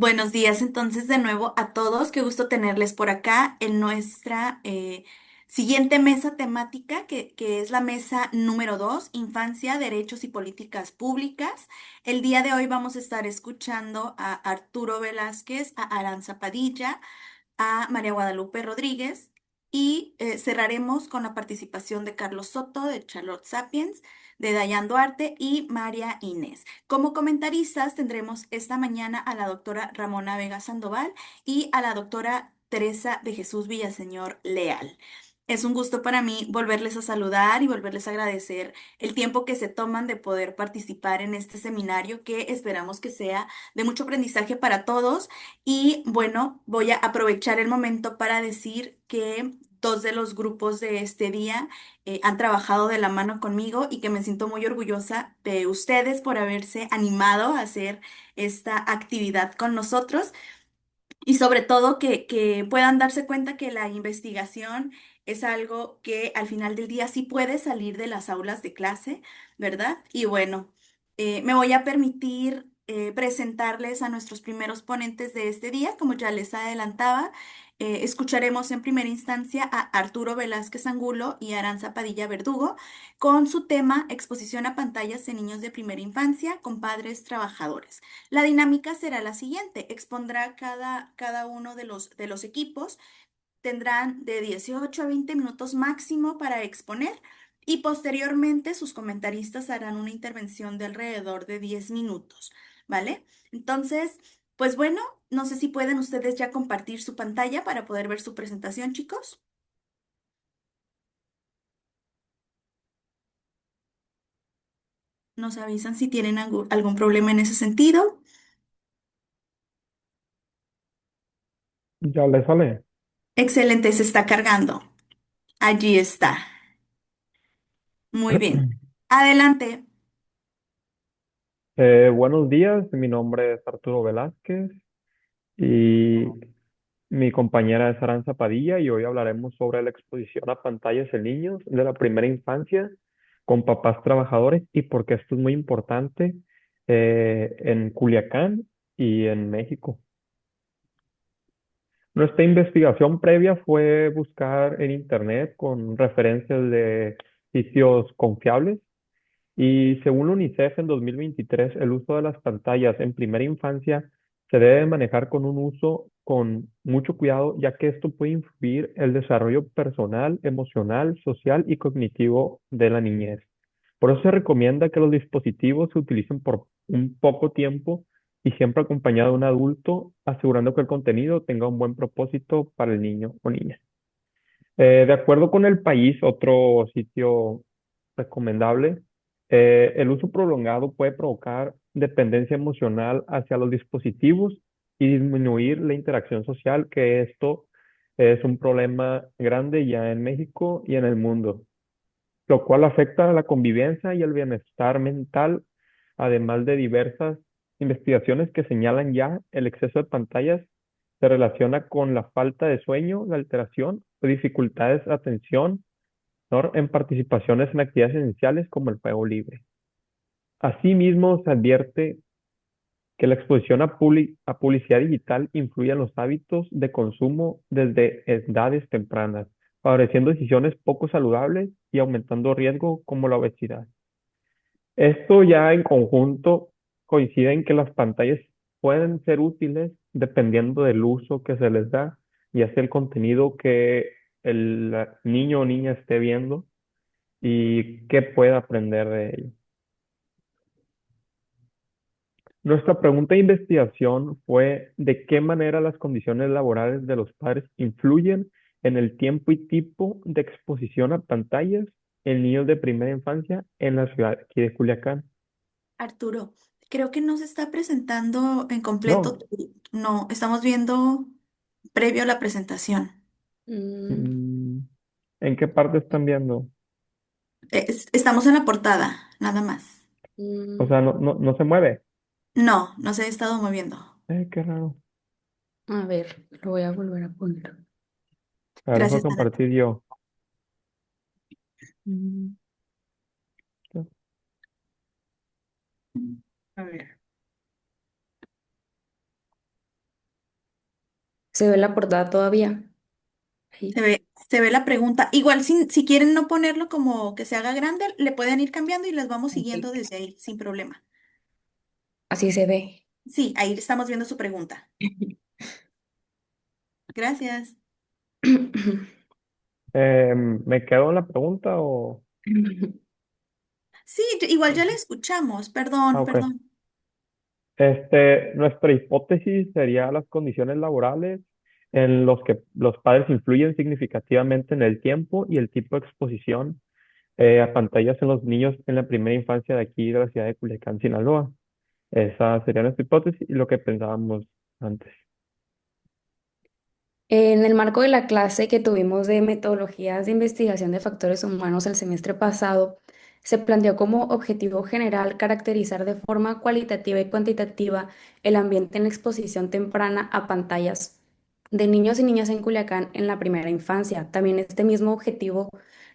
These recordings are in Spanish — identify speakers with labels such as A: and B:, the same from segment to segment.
A: Buenos días entonces de nuevo a todos. Qué gusto tenerles por acá en nuestra siguiente mesa temática, que es la mesa número 2, Infancia, Derechos y Políticas Públicas. El día de hoy vamos a estar escuchando a Arturo Velázquez, a Aranza Padilla, a María Guadalupe Rodríguez y cerraremos con la participación de Carlos Soto, de Charlotte Sapiens, de Dayan Duarte y María Inés. Como comentaristas tendremos esta mañana a la doctora Ramona Vega Sandoval y a la doctora Teresa de Jesús Villaseñor Leal. Es un gusto para mí volverles a saludar y volverles a agradecer el tiempo que se toman de poder participar en este seminario que esperamos que sea de mucho aprendizaje para todos. Y bueno, voy a aprovechar el momento para decir que dos de los grupos de este día han trabajado de la mano conmigo y que me siento muy orgullosa de ustedes por haberse animado a hacer esta actividad con nosotros y sobre todo que puedan darse cuenta que la investigación es algo que al final del día sí puede salir de las aulas de clase, ¿verdad? Y bueno, me voy a permitir presentarles a nuestros primeros ponentes de este día, como ya les adelantaba. Escucharemos en primera instancia a Arturo Velázquez Angulo y Aranza Padilla Verdugo con su tema Exposición a pantallas en niños de primera infancia con padres trabajadores. La dinámica será la siguiente. Expondrá cada uno de los equipos. Tendrán de 18 a 20 minutos máximo para exponer y posteriormente sus comentaristas harán una intervención de alrededor de 10 minutos, ¿vale? Entonces, pues bueno, no sé si pueden ustedes ya compartir su pantalla para poder ver su presentación, chicos. Nos avisan si tienen algún problema en ese sentido.
B: Ya le sale.
A: Excelente, se está cargando. Allí está. Muy bien. Adelante.
B: Buenos días, mi nombre es Arturo Velázquez y mi compañera es Aranza Padilla y hoy hablaremos sobre la exposición a pantallas en niños de la primera infancia con papás trabajadores y por qué esto es muy importante en Culiacán y en México. Nuestra investigación previa fue buscar en internet con referencias de sitios confiables. Y según la UNICEF en 2023, el uso de las pantallas en primera infancia se debe manejar con un uso con mucho cuidado, ya que esto puede influir el desarrollo personal, emocional, social y cognitivo de la niñez. Por eso se recomienda que los dispositivos se utilicen por un poco tiempo y siempre acompañado de un adulto, asegurando que el contenido tenga un buen propósito para el niño o niña. De acuerdo con El País, otro sitio recomendable, el uso prolongado puede provocar dependencia emocional hacia los dispositivos y disminuir la interacción social, que esto es un problema grande ya en México y en el mundo, lo cual afecta a la convivencia y el bienestar mental, además de diversas investigaciones que señalan ya el exceso de pantallas se relaciona con la falta de sueño, la alteración o dificultades de atención, ¿no? En participaciones en actividades esenciales como el juego libre. Asimismo, se advierte que la exposición a publicidad digital influye en los hábitos de consumo desde edades tempranas, favoreciendo decisiones poco saludables y aumentando riesgo como la obesidad. Esto ya en conjunto coincide en que las pantallas pueden ser útiles dependiendo del uso que se les da y hacia el contenido que el niño o niña esté viendo y qué puede aprender de ello. Nuestra pregunta de investigación fue de qué manera las condiciones laborales de los padres influyen en el tiempo y tipo de exposición a pantallas en niños de primera infancia en la ciudad aquí de Culiacán.
A: Arturo, creo que no se está presentando en completo.
B: No,
A: No, estamos viendo previo a la presentación.
C: Mm,
B: mm, ¿en qué parte están viendo?
A: Estamos en la portada, nada más.
B: O
C: mm,
B: sea, no se mueve.
A: No, no se ha estado moviendo.
B: Qué raro.
C: a ver, lo voy a volver a poner.
B: A ver, dejo
A: Gracias, Aranza.
B: compartir yo. Mm,
A: A ver.
C: Se ve la portada todavía. Ahí.
A: Se ve la pregunta. Igual si quieren no ponerlo como que se haga grande, le pueden ir cambiando y las vamos
C: Ok.
A: siguiendo desde ahí, sin problema.
C: Así se ve.
A: Sí, ahí estamos viendo su pregunta. Gracias.
B: ¿Me quedo en la pregunta o...?
A: Sí, igual ya le escuchamos.
B: Ah,
A: Perdón,
B: ok.
A: perdón.
B: Nuestra hipótesis sería las condiciones laborales en los que los padres influyen significativamente en el tiempo y el tipo de exposición a pantallas en los niños en la primera infancia de aquí de la ciudad de Culiacán, Sinaloa. Esa sería nuestra hipótesis y lo que pensábamos antes.
C: En el marco de la clase que tuvimos de metodologías de investigación de factores humanos el semestre pasado, se planteó como objetivo general caracterizar de forma cualitativa y cuantitativa el ambiente en la exposición temprana a pantallas de niños y niñas en Culiacán en la primera infancia. También este mismo objetivo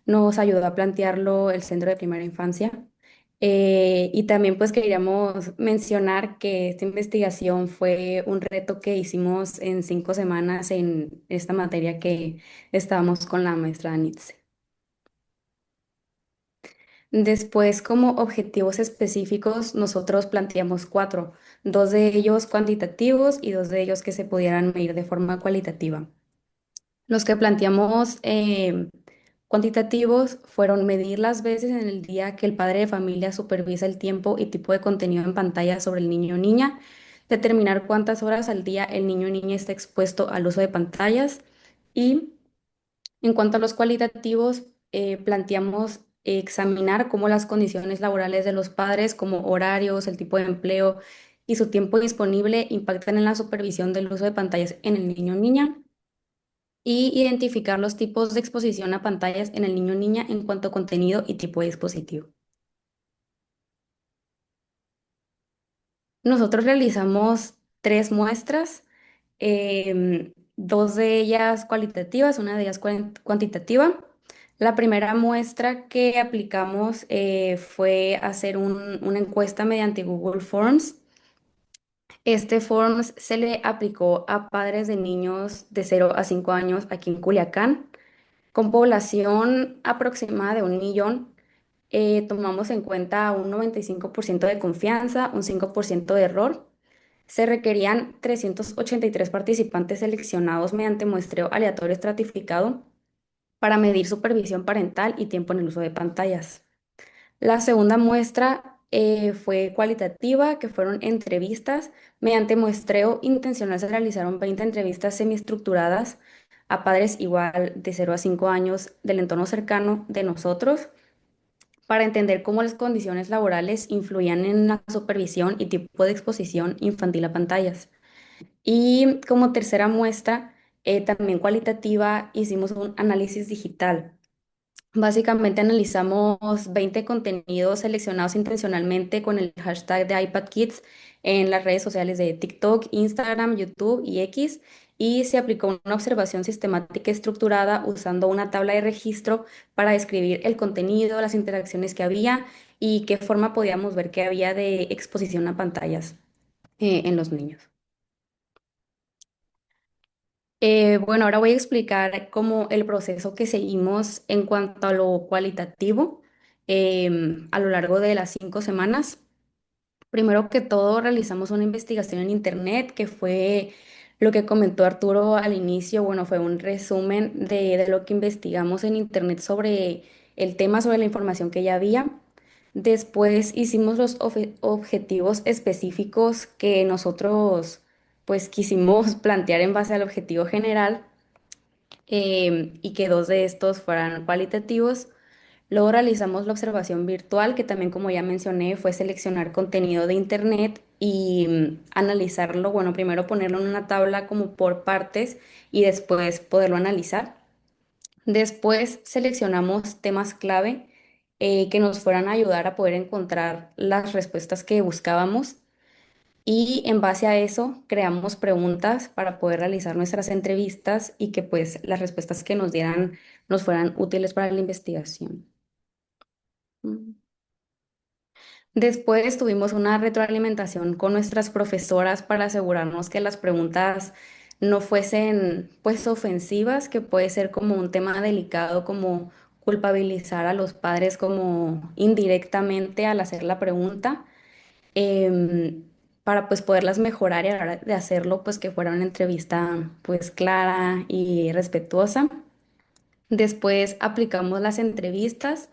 C: nos ayudó a plantearlo el Centro de Primera Infancia. Y también pues queríamos mencionar que esta investigación fue un reto que hicimos en 5 semanas en esta materia que estábamos con la maestra Nitze. Después, como objetivos específicos, nosotros planteamos cuatro, dos de ellos cuantitativos y dos de ellos que se pudieran medir de forma cualitativa. Los que planteamos cuantitativos fueron medir las veces en el día que el padre de familia supervisa el tiempo y tipo de contenido en pantalla sobre el niño o niña, determinar cuántas horas al día el niño o niña está expuesto al uso de pantallas y en cuanto a los cualitativos, planteamos examinar cómo las condiciones laborales de los padres, como horarios, el tipo de empleo y su tiempo disponible impactan en la supervisión del uso de pantallas en el niño o niña y identificar los tipos de exposición a pantallas en el niño o niña en cuanto a contenido y tipo de dispositivo. Nosotros realizamos 3 muestras, dos de ellas cualitativas, una de ellas cuantitativa. La primera muestra que aplicamos fue hacer una encuesta mediante Google Forms. Este Forms se le aplicó a padres de niños de 0 a 5 años aquí en Culiacán. Con población aproximada de 1 millón, tomamos en cuenta un 95% de confianza, un 5% de error. Se requerían 383 participantes seleccionados mediante muestreo aleatorio estratificado para medir supervisión parental y tiempo en el uso de pantallas. La segunda muestra fue cualitativa, que fueron entrevistas. Mediante muestreo intencional se realizaron 20 entrevistas semiestructuradas a padres igual de 0 a 5 años del entorno cercano de nosotros para entender cómo las condiciones laborales influían en la supervisión y tipo de exposición infantil a pantallas. Y como tercera muestra, también cualitativa, hicimos un análisis digital. Básicamente analizamos 20 contenidos seleccionados intencionalmente con el hashtag de iPad Kids en las redes sociales de TikTok, Instagram, YouTube y X, y se aplicó una observación sistemática y estructurada usando una tabla de registro para describir el contenido, las interacciones que había y qué forma podíamos ver que había de exposición a pantallas en los niños. Bueno, ahora voy a explicar cómo el proceso que seguimos en cuanto a lo cualitativo a lo largo de las 5 semanas. Primero que todo, realizamos una investigación en Internet, que fue lo que comentó Arturo al inicio. Bueno, fue un resumen de lo que investigamos en Internet sobre el tema, sobre la información que ya había. Después hicimos los objetivos específicos que nosotros pues quisimos plantear en base al objetivo general, y que dos de estos fueran cualitativos. Luego realizamos la observación virtual, que también, como ya mencioné, fue seleccionar contenido de Internet y analizarlo. Bueno, primero ponerlo en una tabla como por partes y después poderlo analizar. Después seleccionamos temas clave que nos fueran a ayudar a poder encontrar las respuestas que buscábamos. Y en base a eso creamos preguntas para poder realizar nuestras entrevistas y que pues las respuestas que nos dieran nos fueran útiles para la investigación. Mm. Después tuvimos una retroalimentación con nuestras profesoras para asegurarnos que las preguntas no fuesen pues ofensivas, que puede ser como un tema delicado, como culpabilizar a los padres como indirectamente al hacer la pregunta, em, para pues poderlas mejorar y a la hora de hacerlo pues que fuera una entrevista pues clara y respetuosa. Después aplicamos las entrevistas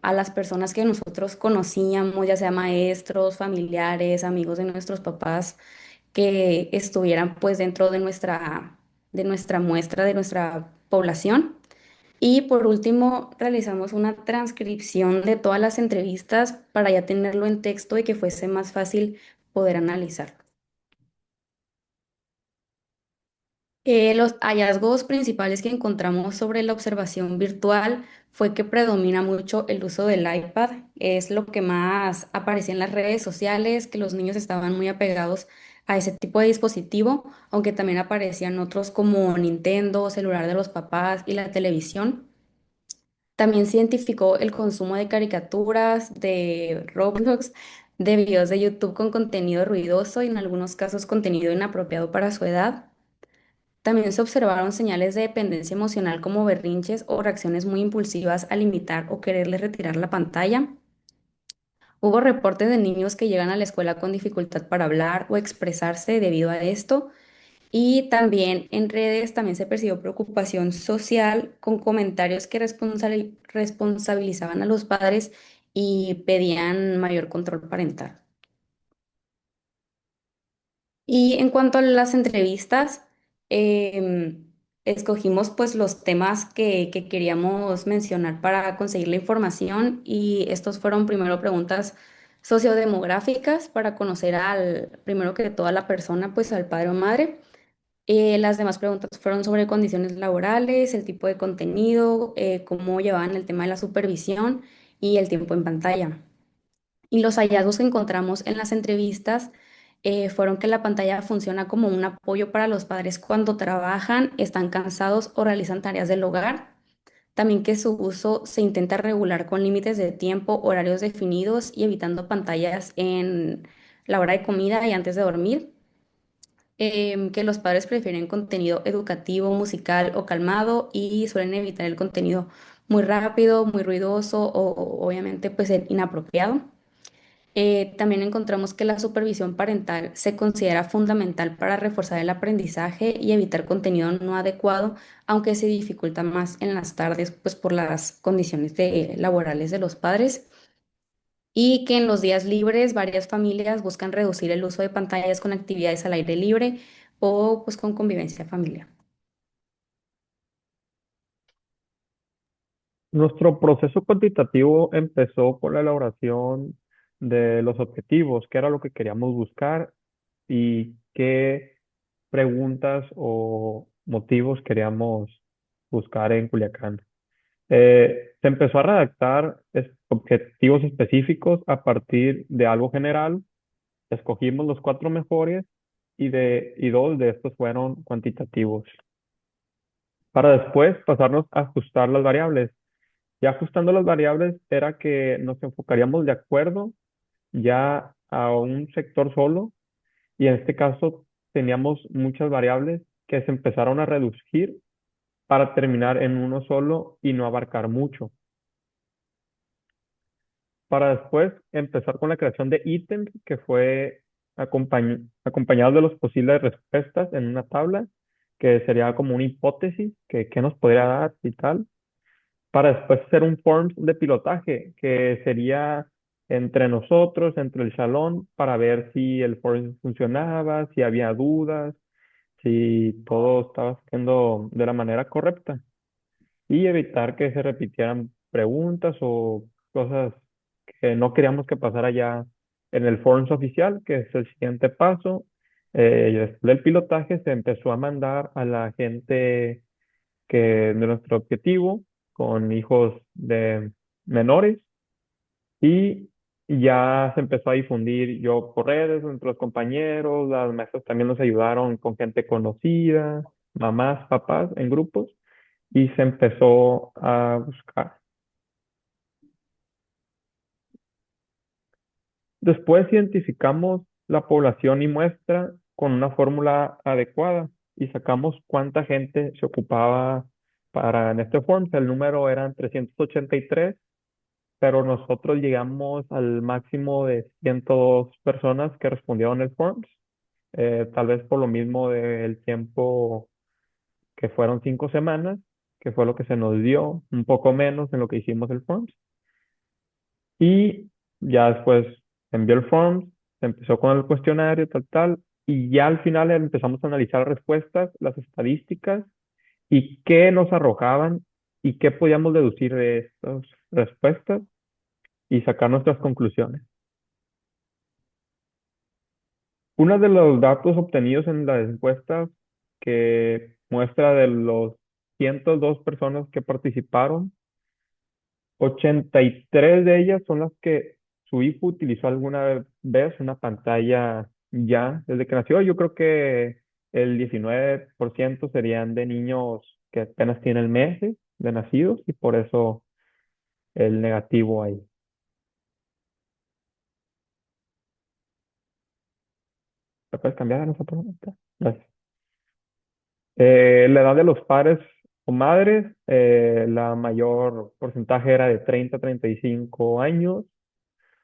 C: a las personas que nosotros conocíamos, ya sea maestros, familiares, amigos de nuestros papás, que estuvieran pues dentro de nuestra muestra, de nuestra población. Y por último, realizamos una transcripción de todas las entrevistas para ya tenerlo en texto y que fuese más fácil poder analizarlo. Los hallazgos principales que encontramos sobre la observación virtual fue que predomina mucho el uso del iPad, es lo que más aparecía en las redes sociales, que los niños estaban muy apegados a ese tipo de dispositivo, aunque también aparecían otros como Nintendo, celular de los papás y la televisión. También se identificó el consumo de caricaturas, de Roblox, de videos de YouTube con contenido ruidoso y en algunos casos contenido inapropiado para su edad. También se observaron señales de dependencia emocional como berrinches o reacciones muy impulsivas al imitar o quererle retirar la pantalla. Hubo reportes de niños que llegan a la escuela con dificultad para hablar o expresarse debido a esto. Y también en redes también se percibió preocupación social con comentarios que responsabilizaban a los padres y pedían mayor control parental. Y en cuanto a las entrevistas, em, escogimos pues los temas que queríamos mencionar para conseguir la información y estos fueron primero preguntas sociodemográficas para conocer primero que toda la persona, pues al padre o madre. Las demás preguntas fueron sobre condiciones laborales, el tipo de contenido, cómo llevaban el tema de la supervisión y el tiempo en pantalla. Y los hallazgos que encontramos en las entrevistas fueron que la pantalla funciona como un apoyo para los padres cuando trabajan, están cansados o realizan tareas del hogar. También que su uso se intenta regular con límites de tiempo, horarios definidos y evitando pantallas en la hora de comida y antes de dormir. Que los padres prefieren contenido educativo, musical o calmado y suelen evitar el contenido muy rápido, muy ruidoso o obviamente pues el inapropiado. También encontramos que la supervisión parental se considera fundamental para reforzar el aprendizaje y evitar contenido no adecuado, aunque se dificulta más en las tardes, pues por las condiciones laborales de los padres. Y que en los días libres varias familias buscan reducir el uso de pantallas con actividades al aire libre o pues con convivencia familiar.
B: Nuestro proceso cuantitativo empezó con la elaboración de los objetivos, qué era lo que queríamos buscar y qué preguntas o motivos queríamos buscar en Culiacán. Se empezó a redactar objetivos específicos a partir de algo general. Escogimos los cuatro mejores y dos de estos fueron cuantitativos. Para después pasarnos a ajustar las variables. Ya ajustando las variables era que nos enfocaríamos de acuerdo ya a un sector solo y en este caso teníamos muchas variables que se empezaron a reducir para terminar en uno solo y no abarcar mucho. Para después empezar con la creación de ítems que fue acompañado de las posibles respuestas en una tabla que sería como una hipótesis que qué nos podría dar y tal, para después hacer un form de pilotaje que sería entre nosotros, entre el salón, para ver si el form funcionaba, si había dudas, si todo estaba haciendo de la manera correcta y evitar que se repitieran preguntas o cosas que no queríamos que pasara ya en el Forms oficial, que es el siguiente paso. Después del pilotaje se empezó a mandar a la gente que de nuestro objetivo con hijos de menores y ya se empezó a difundir yo por redes entre los compañeros, las maestras también nos ayudaron con gente conocida, mamás, papás en grupos y se empezó a buscar. Después identificamos la población y muestra con una fórmula adecuada y sacamos cuánta gente se ocupaba para en este Forms. El número eran 383, pero nosotros llegamos al máximo de 102 personas que respondieron el Forms, tal vez por lo mismo del tiempo que fueron 5 semanas, que fue lo que se nos dio, un poco menos en lo que hicimos el Forms. Y ya después se envió el Forms, se empezó con el cuestionario, tal, tal, y ya al final empezamos a analizar las respuestas, las estadísticas y qué nos arrojaban y qué podíamos deducir de estas respuestas y sacar nuestras conclusiones. Uno de los datos obtenidos en las encuestas que muestra de los 102 personas que participaron, 83 de ellas son las que su hijo utilizó alguna vez una pantalla ya desde que nació. Yo creo que el 19% serían de niños que apenas tienen meses de nacidos y por eso el negativo ahí. ¿Me puedes cambiar a esa pregunta? Gracias. La edad de los padres o madres, la mayor porcentaje era de 30 a 35 años.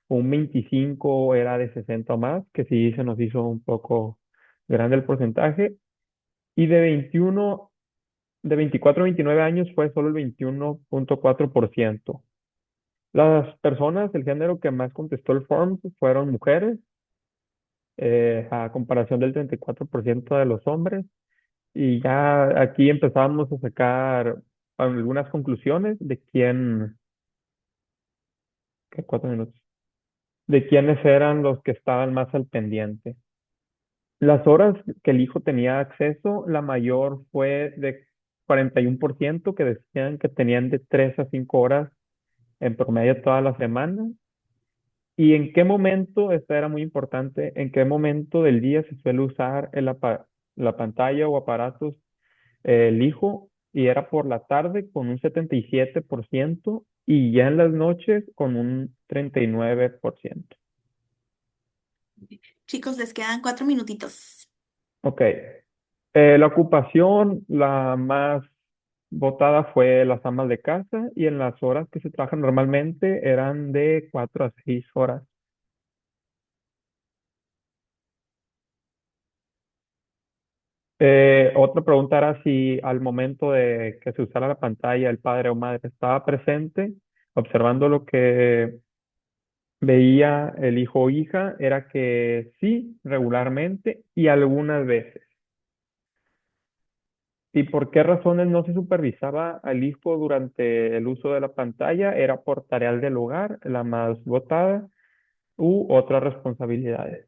B: Un 25 era de 60 o más, que sí se nos hizo un poco grande el porcentaje. Y de 24 a 29 años fue solo el 21.4%. Las personas, el género que más contestó el form fueron mujeres, a comparación del 34% de los hombres. Y ya aquí empezamos a sacar algunas conclusiones de ¿qué? 4 minutos, de quiénes eran los que estaban más al pendiente. Las horas que el hijo tenía acceso, la mayor fue de 41%, que decían que tenían de 3 a 5 horas en promedio toda la semana. ¿Y en qué momento, esta era muy importante, en qué momento del día se suele usar la pantalla o aparatos el hijo? Y era por la tarde con un 77% y ya en las noches con un 39%.
A: Chicos, les quedan 4 minutitos.
B: Ok. La ocupación, la más votada fue las amas de casa y en las horas que se trabajan normalmente eran de 4 a 6 horas. Otra pregunta era si al momento de que se usara la pantalla el padre o madre estaba presente, observando lo que veía el hijo o hija, era que sí, regularmente y algunas veces. ¿Y por qué razones no se supervisaba al hijo durante el uso de la pantalla? Era por tareas del hogar, la más votada, u otras responsabilidades.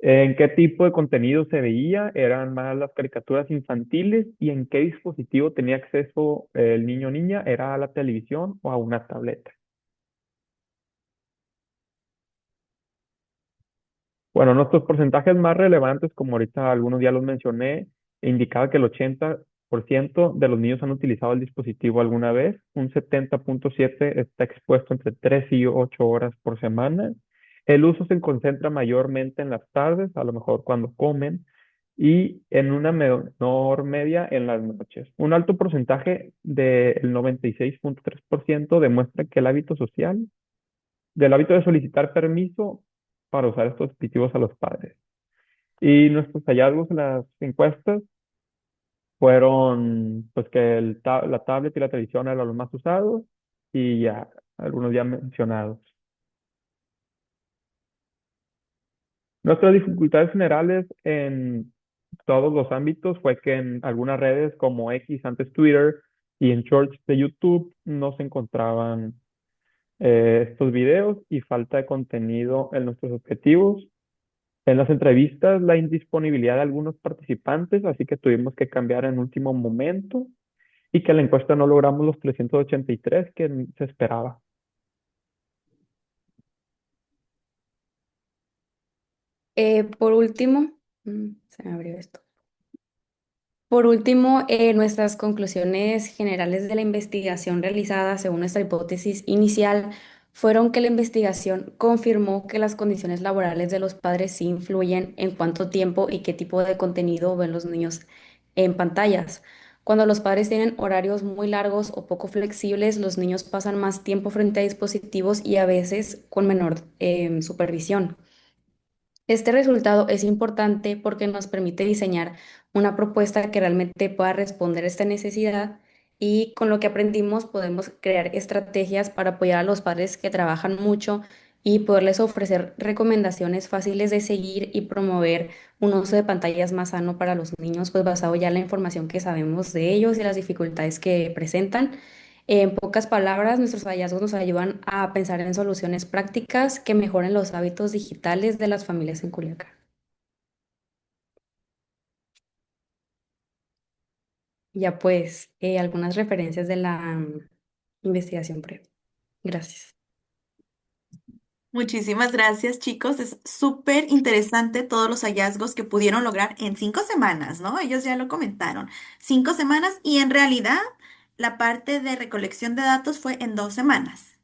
B: ¿En qué tipo de contenido se veía? ¿Eran más las caricaturas infantiles? ¿Y en qué dispositivo tenía acceso el niño o niña? ¿Era a la televisión o a una tableta? Bueno, nuestros porcentajes más relevantes, como ahorita algunos ya los mencioné, indicaba que el 80% de los niños han utilizado el dispositivo alguna vez, un 70.7% está expuesto entre 3 y 8 horas por semana. El uso se concentra mayormente en las tardes, a lo mejor cuando comen, y en una menor media en las noches. Un alto porcentaje del 96.3% demuestra que del hábito de solicitar permiso para usar estos dispositivos a los padres. Y nuestros hallazgos en las encuestas fueron pues que la tablet y la televisión eran los más usados y ya algunos ya mencionados. Nuestras dificultades generales en todos los ámbitos fue que en algunas redes como X, antes Twitter, y en Shorts de YouTube no se encontraban estos videos y falta de contenido en nuestros objetivos. En las entrevistas, la indisponibilidad de algunos participantes, así que tuvimos que cambiar en último momento y que en la encuesta no logramos los 383 que se esperaba.
C: Por último, se me abrió esto. Por último, nuestras conclusiones generales de la investigación realizada según nuestra hipótesis inicial fueron que la investigación confirmó que las condiciones laborales de los padres sí influyen en cuánto tiempo y qué tipo de contenido ven los niños en pantallas. Cuando los padres tienen horarios muy largos o poco flexibles, los niños pasan más tiempo frente a dispositivos y a veces con menor supervisión. Este resultado es importante porque nos permite diseñar una propuesta que realmente pueda responder a esta necesidad, y con lo que aprendimos podemos crear estrategias para apoyar a los padres que trabajan mucho y poderles ofrecer recomendaciones fáciles de seguir y promover un uso de pantallas más sano para los niños, pues basado ya en la información que sabemos de ellos y las dificultades que presentan. En pocas palabras, nuestros hallazgos nos ayudan a pensar en soluciones prácticas que mejoren los hábitos digitales de las familias en Culiacán. Ya pues, algunas referencias de la investigación previa. Gracias.
A: Muchísimas gracias, chicos. Es súper interesante todos los hallazgos que pudieron lograr en 5 semanas, ¿no? Ellos ya lo comentaron. 5 semanas y en realidad la parte de recolección de datos fue en 2 semanas,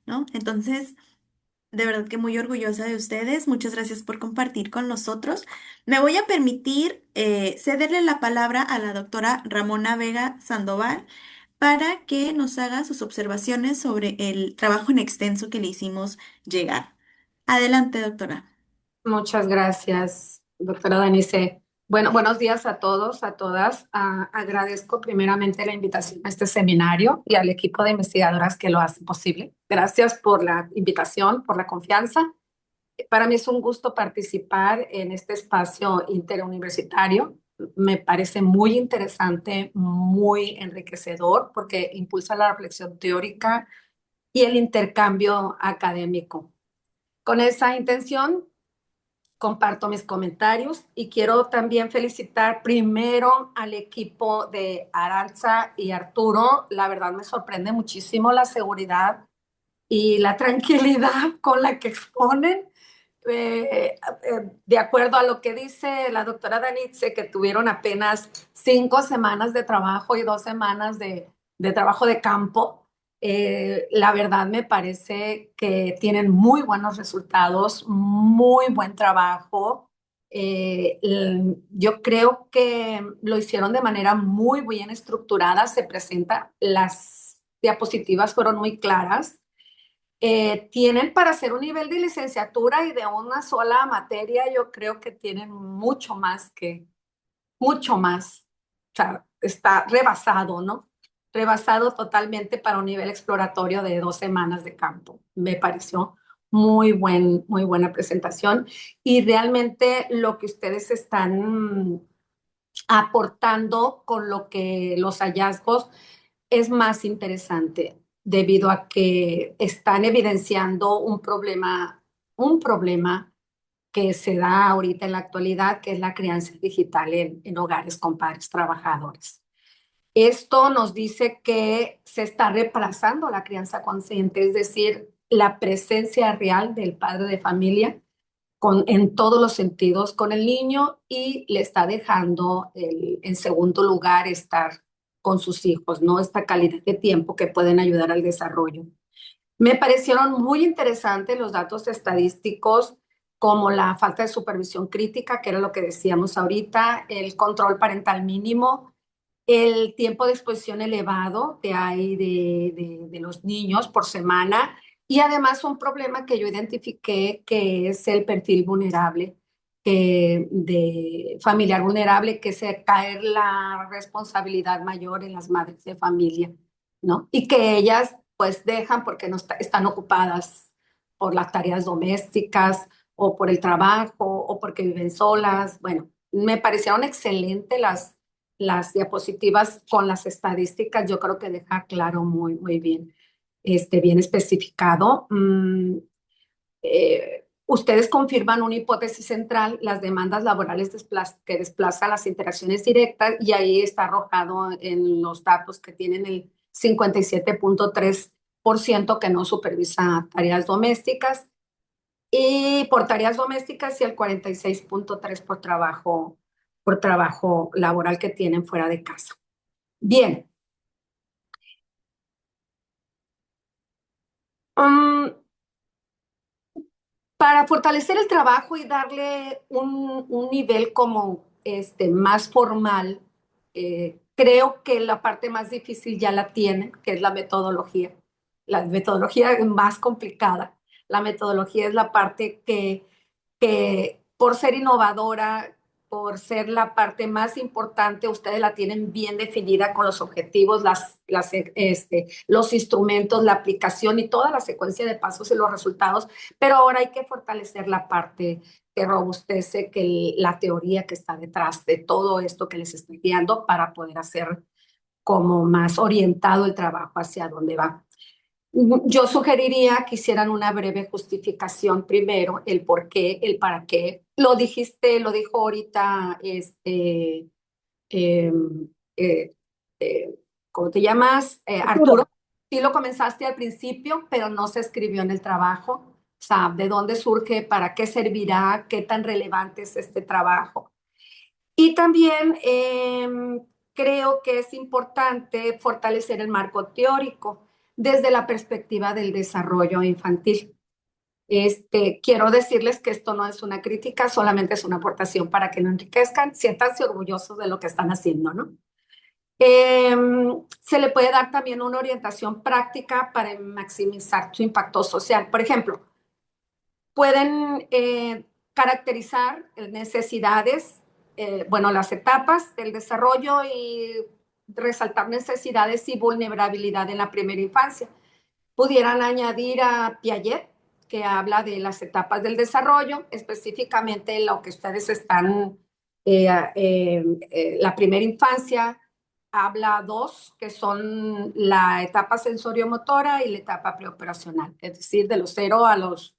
A: ¿no? Entonces, de verdad que muy orgullosa de ustedes. Muchas gracias por compartir con nosotros. Me voy a permitir cederle la palabra a la doctora Ramona Vega Sandoval para que nos haga sus observaciones sobre el trabajo en extenso que le hicimos llegar. Adelante, doctora.
D: Muchas gracias, doctora Danice. Bueno, buenos días a todos, a todas. Agradezco primeramente la invitación a este seminario y al equipo de investigadoras que lo hace posible. Gracias por la invitación, por la confianza. Para mí es un gusto participar en este espacio interuniversitario. Me parece muy interesante, muy enriquecedor, porque impulsa la reflexión teórica y el intercambio académico. Con esa intención, comparto mis comentarios y quiero también felicitar primero al equipo de Aranza y Arturo. La verdad me sorprende muchísimo la seguridad y la tranquilidad con la que exponen. De acuerdo a lo que dice la doctora Danitze, que tuvieron apenas 5 semanas de trabajo y 2 semanas de trabajo de campo, la verdad me parece que tienen muy buenos resultados, muy buen trabajo. Yo creo que lo hicieron de manera muy bien estructurada, se presenta, las diapositivas fueron muy claras. Tienen para hacer un nivel de licenciatura y de una sola materia, yo creo que tienen mucho más. O sea, está rebasado, ¿no? Rebasado totalmente para un nivel exploratorio de 2 semanas de campo. Me pareció muy buena presentación y realmente lo que ustedes están aportando con lo que los hallazgos es más interesante debido a que están evidenciando un problema que se da ahorita en la actualidad, que es la crianza digital en hogares con padres trabajadores. Esto nos dice que se está reemplazando la crianza consciente, es decir, la presencia real del padre de familia en todos los sentidos con el niño y le está dejando en segundo lugar estar con sus hijos, ¿no? Esta calidad de tiempo que pueden ayudar al desarrollo. Me parecieron muy interesantes los datos estadísticos como la falta de supervisión crítica, que era lo que decíamos ahorita, el control parental mínimo, el tiempo de exposición elevado que hay de los niños por semana y además un problema que yo identifiqué que es el perfil vulnerable, de familiar vulnerable, que se cae la responsabilidad mayor en las madres de familia, ¿no? Y que ellas pues dejan porque no están ocupadas por las tareas domésticas o por el trabajo o porque viven solas. Bueno, me parecieron excelentes las diapositivas con las estadísticas. Yo creo que deja claro muy bien, bien especificado. Ustedes confirman una hipótesis central, las demandas laborales que desplazan las interacciones directas, y ahí está arrojado en los datos que tienen el 57.3% que no supervisa tareas domésticas, y por tareas domésticas y el 46.3% por trabajo laboral que tienen fuera de casa. Bien, Um, para fortalecer el trabajo y darle un nivel como más formal, creo que la parte más difícil ya la tienen, que es la metodología. La metodología es más complicada. La metodología es la parte que por ser innovadora, por ser la parte más importante, ustedes la tienen bien definida con los objetivos, los instrumentos, la aplicación y toda la secuencia de pasos y los resultados, pero ahora hay que fortalecer la parte que robustece la teoría que está detrás de todo esto que les estoy guiando para poder hacer como más orientado el trabajo hacia dónde va. Yo sugeriría que hicieran una breve justificación primero, el por qué, el para qué. Lo dijiste, lo dijo ahorita, eh, eh, eh, ¿cómo te llamas? Arturo.
B: Arturo.
D: Sí lo comenzaste al principio, pero no se escribió en el trabajo. O sea, ¿de dónde surge? ¿Para qué servirá? ¿Qué tan relevante es este trabajo? Y también creo que es importante fortalecer el marco teórico desde la perspectiva del desarrollo infantil. Quiero decirles que esto no es una crítica, solamente es una aportación para que lo enriquezcan, siéntanse orgullosos de lo que están haciendo, ¿no? Eh, Se le puede dar también una orientación práctica para maximizar su impacto social. Por ejemplo, pueden caracterizar necesidades, bueno, las etapas del desarrollo y resaltar necesidades y vulnerabilidad en la primera infancia. Pudieran añadir a Piaget, que habla de las etapas del desarrollo, específicamente lo que ustedes están, la primera infancia, habla dos, que son la etapa sensoriomotora y la etapa preoperacional, es decir, de los 0 a los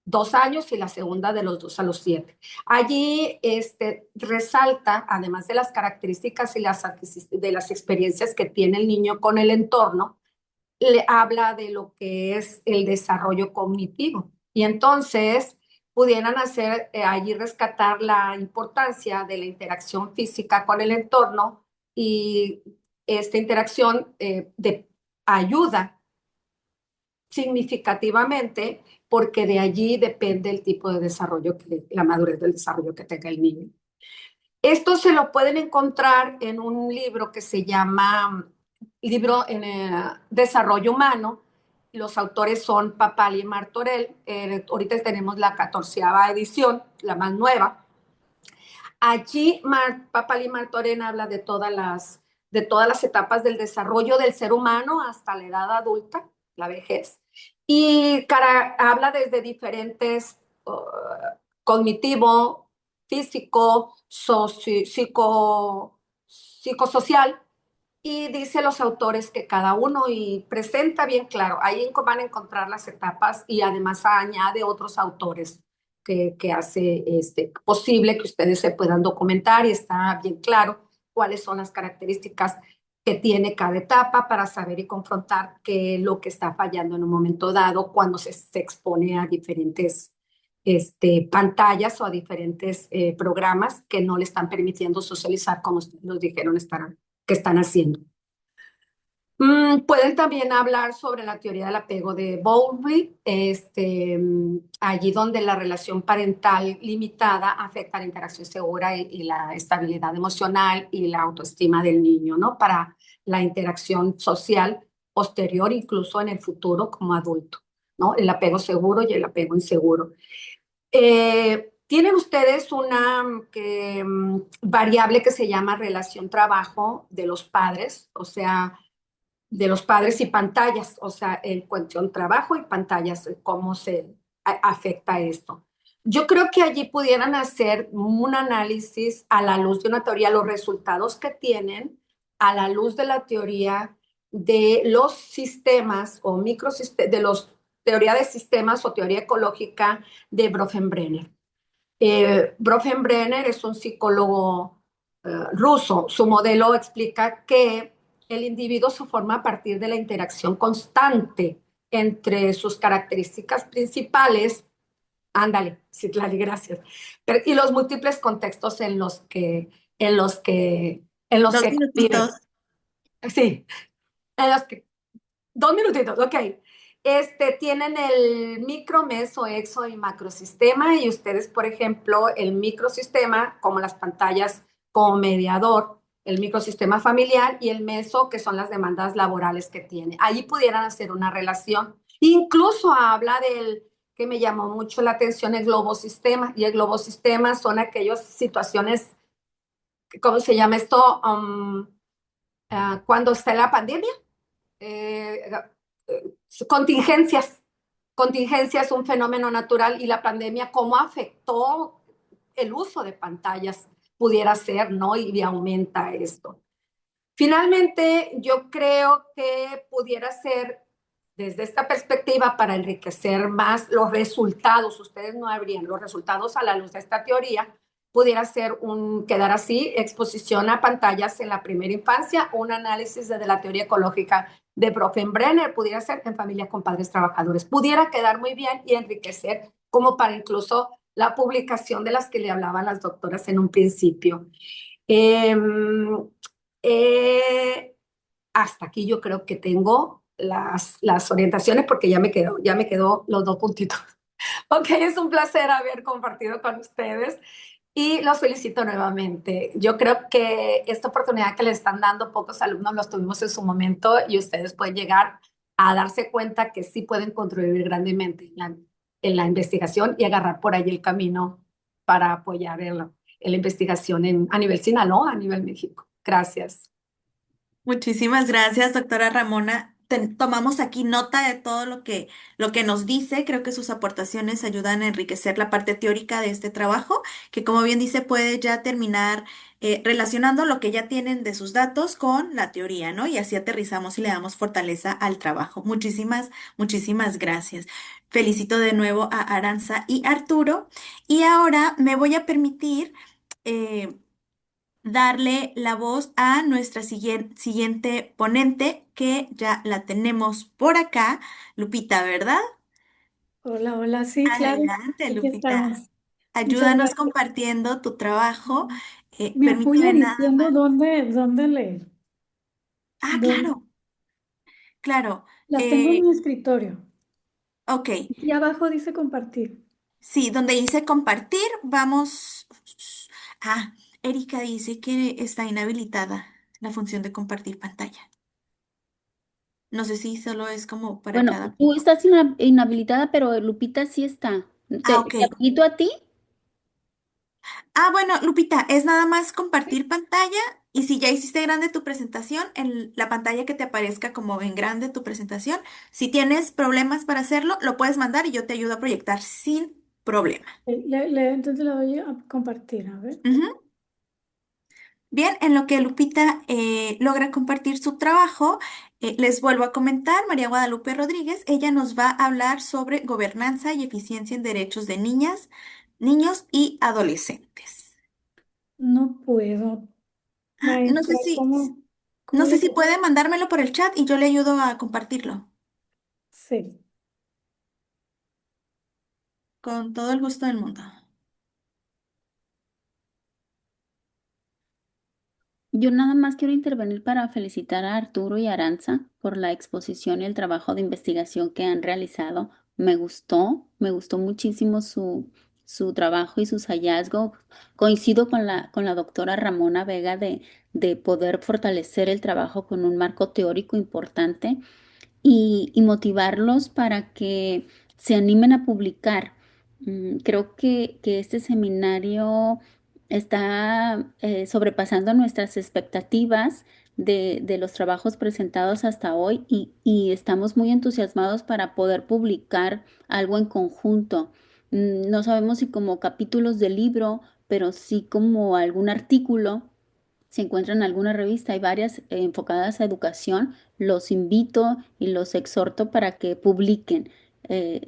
D: 2 años y la segunda de los 2 a los 7. Allí resalta, además de las características y de las experiencias que tiene el niño con el entorno, le habla de lo que es el desarrollo cognitivo. Y entonces pudieran hacer allí rescatar la importancia de la interacción física con el entorno y esta interacción ayuda significativamente porque de allí depende el tipo de desarrollo, la madurez del desarrollo que tenga el niño. Esto se lo pueden encontrar en un libro que se llama Libro en Desarrollo Humano. Los autores son Papal y Martorell. Ahorita tenemos la 14ª edición, la más nueva. Allí Papal y Martorell habla de todas las etapas del desarrollo del ser humano hasta la edad adulta, la vejez. Y habla desde diferentes cognitivo, físico, psicosocial, y dice los autores que cada uno y presenta bien claro, ahí van a encontrar las etapas y además añade otros autores que hace posible que ustedes se puedan documentar y está bien claro cuáles son las características que tiene cada etapa para saber y confrontar qué es lo que está fallando en un momento dado cuando se expone a diferentes pantallas o a diferentes programas que no le están permitiendo socializar como ustedes nos dijeron que están haciendo. Pueden también hablar sobre la teoría del apego de Bowlby, allí donde la relación parental limitada afecta la interacción segura y la estabilidad emocional y la autoestima del niño, ¿no? Para la interacción social posterior, incluso en el futuro como adulto, ¿no? El apego seguro y el apego inseguro. Tienen ustedes una variable que se llama relación trabajo de los padres, o sea, de los padres y pantallas, o sea, el cuestión trabajo y pantallas, cómo se afecta esto. Yo creo que allí pudieran hacer un análisis a la luz de una teoría, los resultados que tienen a la luz de la teoría de los sistemas o microsistemas, de los teoría de sistemas o teoría ecológica de Bronfenbrenner. Bronfenbrenner es un psicólogo ruso. Su modelo explica que el individuo se forma a partir de la interacción constante entre sus características principales, ándale, Citlali, gracias, y los múltiples contextos en los
A: Dos
D: que
A: minutitos.
D: conviven. Sí, en los que, 2 minutitos, ok. Tienen el micro, meso, exo y macrosistema y ustedes, por ejemplo, el microsistema, como las pantallas como mediador, el microsistema familiar y el meso, que son las demandas laborales que tiene. Ahí pudieran hacer una relación. Incluso habla del que me llamó mucho la atención el globosistema y el globosistema son aquellas situaciones, ¿cómo se llama esto? Cuando está la pandemia, eh, contingencias. Contingencia es un fenómeno natural y la pandemia, ¿cómo afectó el uso de pantallas? Pudiera ser, ¿no? Y aumenta esto. Finalmente, yo creo que pudiera ser desde esta perspectiva para enriquecer más los resultados, ustedes no habrían los resultados a la luz de esta teoría, pudiera ser quedar así, exposición a pantallas en la primera infancia, un análisis desde la teoría ecológica de Bronfenbrenner, pudiera ser en familias con padres trabajadores, pudiera quedar muy bien y enriquecer como para incluso la publicación de las que le hablaban las doctoras en un principio. Eh, eh, Hasta aquí yo creo que tengo las orientaciones porque ya me quedó los dos puntitos. Ok, es un placer haber compartido con ustedes y los felicito nuevamente. Yo creo que esta oportunidad que le están dando pocos alumnos los tuvimos en su momento y ustedes pueden llegar a darse cuenta que sí pueden contribuir grandemente en la investigación y agarrar por ahí el camino para apoyar la investigación a nivel Sinaloa, a nivel México. Gracias.
A: Muchísimas gracias, doctora Ramona. Tomamos aquí nota de todo lo que nos dice. Creo que sus aportaciones ayudan a enriquecer la parte teórica de este trabajo, que como bien dice, puede ya terminar relacionando lo que ya tienen de sus datos con la teoría, ¿no? Y así aterrizamos y le damos fortaleza al trabajo. Muchísimas gracias. Felicito de nuevo a Aranza y Arturo. Y ahora me voy a permitir... eh, darle la voz a nuestra siguiente ponente, que ya la tenemos por acá, Lupita, ¿verdad?
E: Hola, hola, sí, claro,
A: Adelante,
E: aquí
A: Lupita.
E: estamos. Muchas
A: Ayúdanos
E: gracias.
A: compartiendo tu trabajo.
E: Me apoya
A: Permíteme nada
E: diciendo
A: más.
E: dónde leer.
A: Ah,
E: Dónde-
A: claro.
E: Las tengo en
A: Eh,
E: mi escritorio.
A: ok,
E: Aquí abajo dice compartir.
A: sí, donde dice compartir, vamos. Ah, Erika dice que está inhabilitada la función de compartir pantalla. No sé si solo es como para
F: Bueno,
A: cada...
F: tú estás inhabilitada, pero Lupita sí está.
A: Ah,
F: ¿Te
A: ok.
F: habilito a ti?
A: Ah, bueno, Lupita, es nada más compartir pantalla y si ya hiciste grande tu presentación, en la pantalla que te aparezca como en grande tu presentación, si tienes problemas para hacerlo, lo puedes mandar y yo te ayudo a proyectar sin problema.
E: Entonces le doy a compartir, a ver.
A: Ujú. Bien, en lo que Lupita logra compartir su trabajo, les vuelvo a comentar, María Guadalupe Rodríguez, ella nos va a hablar sobre gobernanza y eficiencia en derechos de niñas, niños y adolescentes.
E: No puedo,
A: Ah, no
E: maestra,
A: sé si,
E: ¿cómo
A: no sé
E: le
A: si
E: puedo?
A: puede mandármelo por el chat y yo le ayudo a compartirlo.
E: Sí.
A: Con todo el gusto del mundo.
F: Yo nada más quiero intervenir para felicitar a Arturo y Aranza por la exposición y el trabajo de investigación que han realizado. Me gustó muchísimo su trabajo y sus hallazgos. Coincido con con la doctora Ramona Vega de poder fortalecer el trabajo con un marco teórico importante y motivarlos para que se animen a publicar. Creo que este seminario está sobrepasando nuestras expectativas de los trabajos presentados hasta hoy y estamos muy entusiasmados para poder publicar algo en conjunto. No sabemos si como capítulos de libro, pero sí como algún artículo se encuentra en alguna revista, hay varias enfocadas a educación, los invito y los exhorto para que publiquen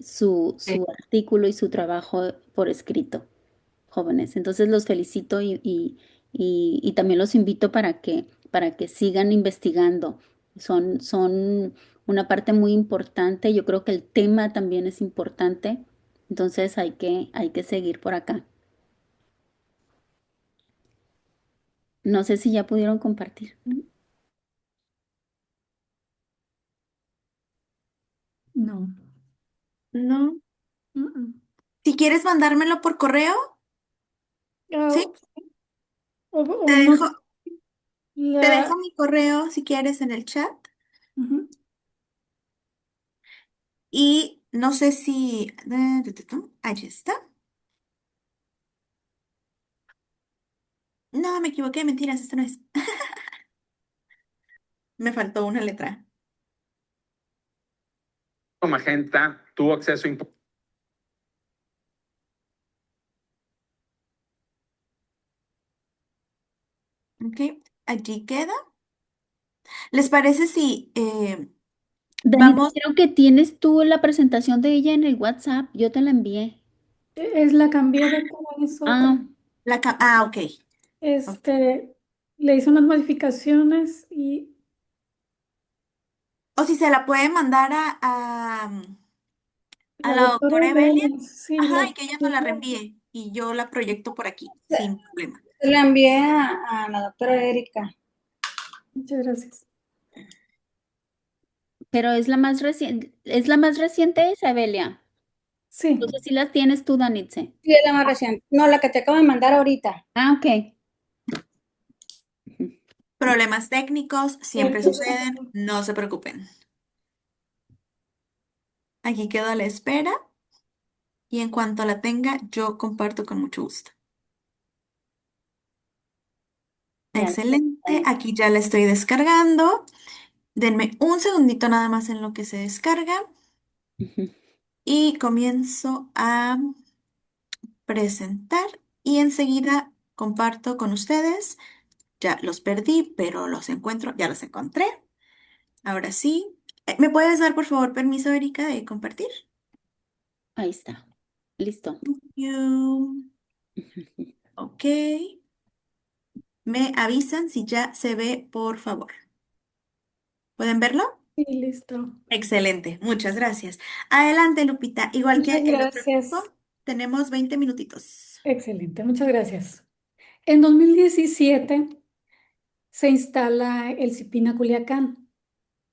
F: su artículo y su trabajo por escrito, jóvenes. Entonces los felicito y también los invito para que sigan investigando. Son una parte muy importante. Yo creo que el tema también es importante. Entonces hay que seguir por acá. No sé si ya pudieron compartir.
E: No.
A: No.
E: Mm.
A: Si quieres mandármelo por correo, ¿sí?
E: Ah,
A: Te
E: o no,
A: dejo, te dejo
E: la,
A: mi correo si quieres en el chat.
E: ujú.
A: Y no sé si... Ahí está. No, me equivoqué, mentiras, esta no es. Me faltó una letra.
G: Magenta tuvo acceso
A: Ok, allí queda. ¿Les parece si
F: Dani,
A: vamos
F: creo que tienes tú la presentación de ella en el WhatsApp. Yo te la envié.
E: Es la cambié de cómo es
F: Ah,
E: otra.
A: Ok. Ok.
E: Este, le hice unas modificaciones y
A: O si se la puede mandar a
E: la
A: la
E: doctora
A: doctora Evelia.
E: Vélez, sí,
A: Ajá,
E: la
A: y que ella nos la reenvíe. Y yo la proyecto por aquí,
D: Se
A: sin problema.
D: la envié a la doctora Erika.
E: muchas gracias.
F: pero es la más reciente esa, Evelia.
E: Sí,
F: Entonces sí las tienes tú, Danitze.
D: Sí, es la más reciente. No, la que te acabo de mandar ahorita.
F: Ah, ok.
A: Problemas técnicos siempre
E: sí,
A: suceden, no se preocupen. Aquí quedo a la espera y en cuanto la tenga, yo comparto con mucho gusto.
F: Ya la
A: Excelente,
F: tengo.
A: aquí ya la estoy descargando. Denme un segundito nada más en lo que se descarga
F: Ujú.
A: y comienzo a presentar y enseguida comparto con ustedes. Ya los perdí, pero los encuentro, ya los encontré. Ahora sí. ¿Me puedes dar por favor permiso, Erika, de compartir?
F: Ahí está. Listo.
A: You.
F: Ujú.
A: Ok. Me avisan si ya se ve, por favor. ¿Pueden verlo?
E: sí, listo.
A: Excelente, muchas gracias. Adelante, Lupita. Igual que
E: Muchas
A: el otro
E: gracias.
A: equipo, tenemos 20 minutitos.
E: Excelente, muchas gracias. En 2017 se instala el CIPINA Culiacán,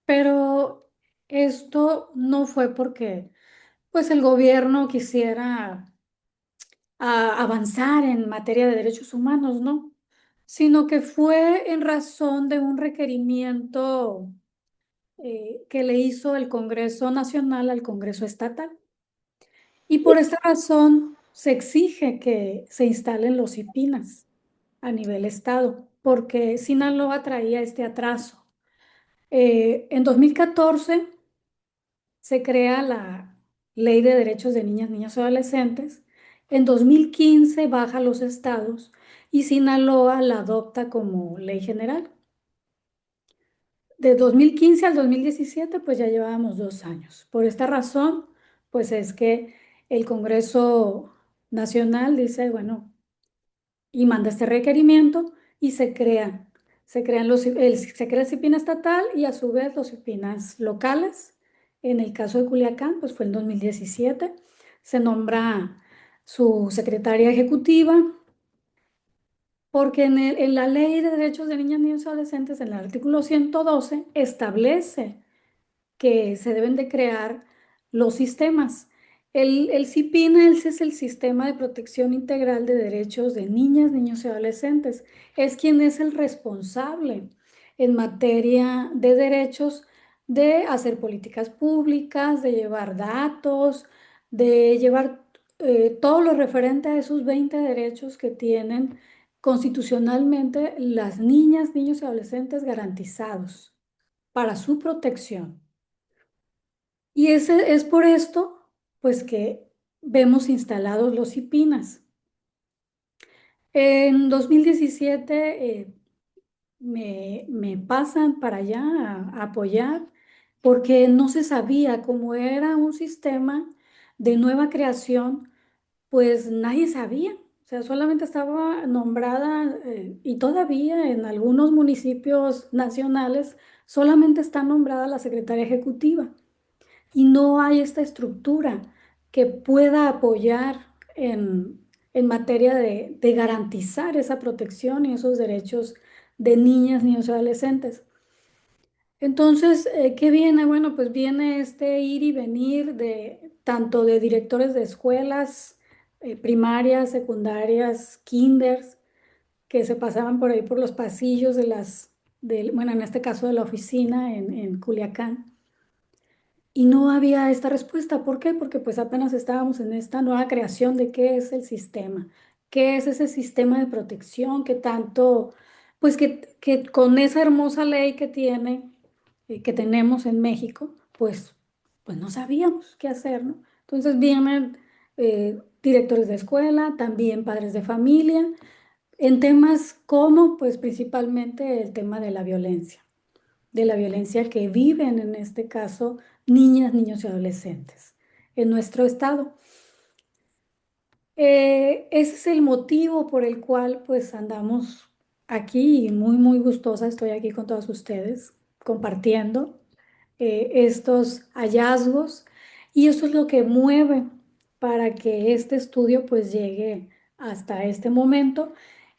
E: pero esto no fue porque pues el gobierno quisiera avanzar en materia de derechos humanos, ¿no? Sino que fue en razón de un requerimiento que le hizo el Congreso Nacional al Congreso Estatal. Y por esta razón se exige que se instalen los IPINAS a nivel estado, porque Sinaloa traía este atraso. En 2014 se crea la Ley de Derechos de Niñas, Niños y Adolescentes. En 2015 baja a los estados y Sinaloa la adopta como ley general. De 2015 al 2017, pues ya llevábamos 2 años. Por esta razón, pues es que el Congreso Nacional dice, bueno, y manda este requerimiento y se crea el CIPINA estatal y a su vez los CIPINAs locales. En el caso de Culiacán, pues fue en 2017. Se nombra su secretaria ejecutiva, porque en la Ley de Derechos de Niñas, Niños y Adolescentes, en el artículo 112, establece que se deben de crear los sistemas. El CIPINA es el Sistema de Protección Integral de Derechos de Niñas, Niños y Adolescentes. Es quien es el responsable en materia de derechos de hacer políticas públicas, de llevar datos, de llevar todo lo referente a esos 20 derechos que tienen constitucionalmente las niñas, niños y adolescentes garantizados para su protección. Y ese es por esto, pues que vemos instalados los IPINAS. En 2017 me pasan para allá a apoyar porque no se sabía cómo era un sistema de nueva creación, pues nadie sabía. O sea, solamente estaba nombrada y todavía en algunos municipios nacionales solamente está nombrada la secretaria ejecutiva y no hay esta estructura que pueda apoyar en materia de garantizar esa protección y esos derechos de niñas, niños y adolescentes. Entonces, ¿qué viene? Bueno, pues viene este ir y venir de tanto de directores de escuelas primarias, secundarias, kinders, que se pasaban por ahí por los pasillos de bueno, en este caso de la oficina en Culiacán. Y no había esta respuesta. ¿Por qué? Porque pues apenas estábamos en esta nueva creación de qué es el sistema, qué es ese sistema de protección que tanto, pues que con esa hermosa ley que tiene, que tenemos en México, pues no sabíamos qué hacer, ¿no? Entonces vienen directores de escuela, también padres de familia, en temas como pues principalmente el tema de la violencia que viven en este caso niñas, niños y adolescentes en nuestro estado. Ese es el motivo por el cual pues andamos aquí y muy, muy gustosa estoy aquí con todos ustedes compartiendo estos hallazgos y eso es lo que mueve para que este estudio pues llegue hasta este momento.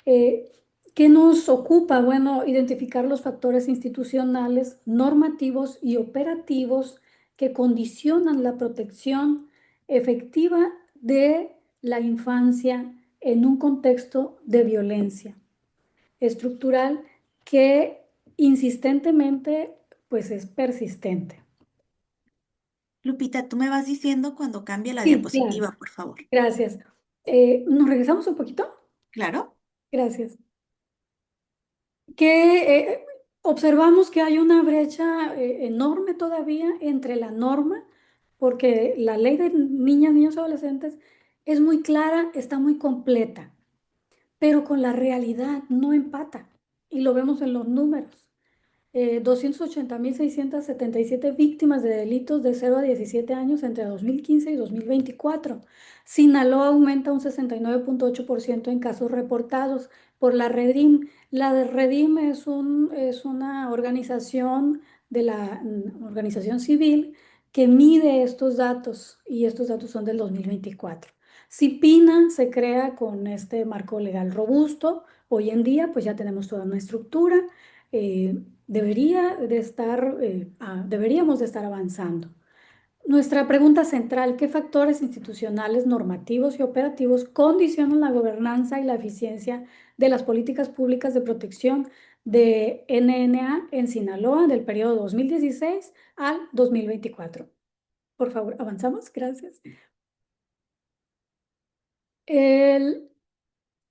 E: Eh, ¿Qué nos ocupa? Bueno, identificar los factores institucionales, normativos y operativos que condicionan la protección efectiva de la infancia en un contexto de violencia estructural que insistentemente pues es persistente.
A: Lupita, tú me vas diciendo cuando cambie la
E: Sí, claro.
A: diapositiva, por favor.
E: Gracias. ¿Nos regresamos un poquito?
A: Claro.
E: Gracias. Que observamos que hay una brecha enorme todavía entre la norma, porque la ley de niñas, niños y adolescentes es muy clara, está muy completa, pero con la realidad no empata. Y lo vemos en los números. 280.677 víctimas de delitos de 0 a 17 años entre 2015 y 2024. Sinaloa aumenta un 69.8% en casos reportados por la Redim. La de Redim es una organización de la organización civil que mide estos datos y estos datos son del 2024. CIPINA se crea con este marco legal robusto. Hoy en día pues ya tenemos toda una estructura. Deberíamos de estar avanzando. Nuestra pregunta central, ¿qué factores institucionales, normativos y operativos condicionan la gobernanza y la eficiencia de las políticas públicas de protección de NNA en Sinaloa del periodo 2016 al 2024? Por favor, avanzamos. Gracias. El,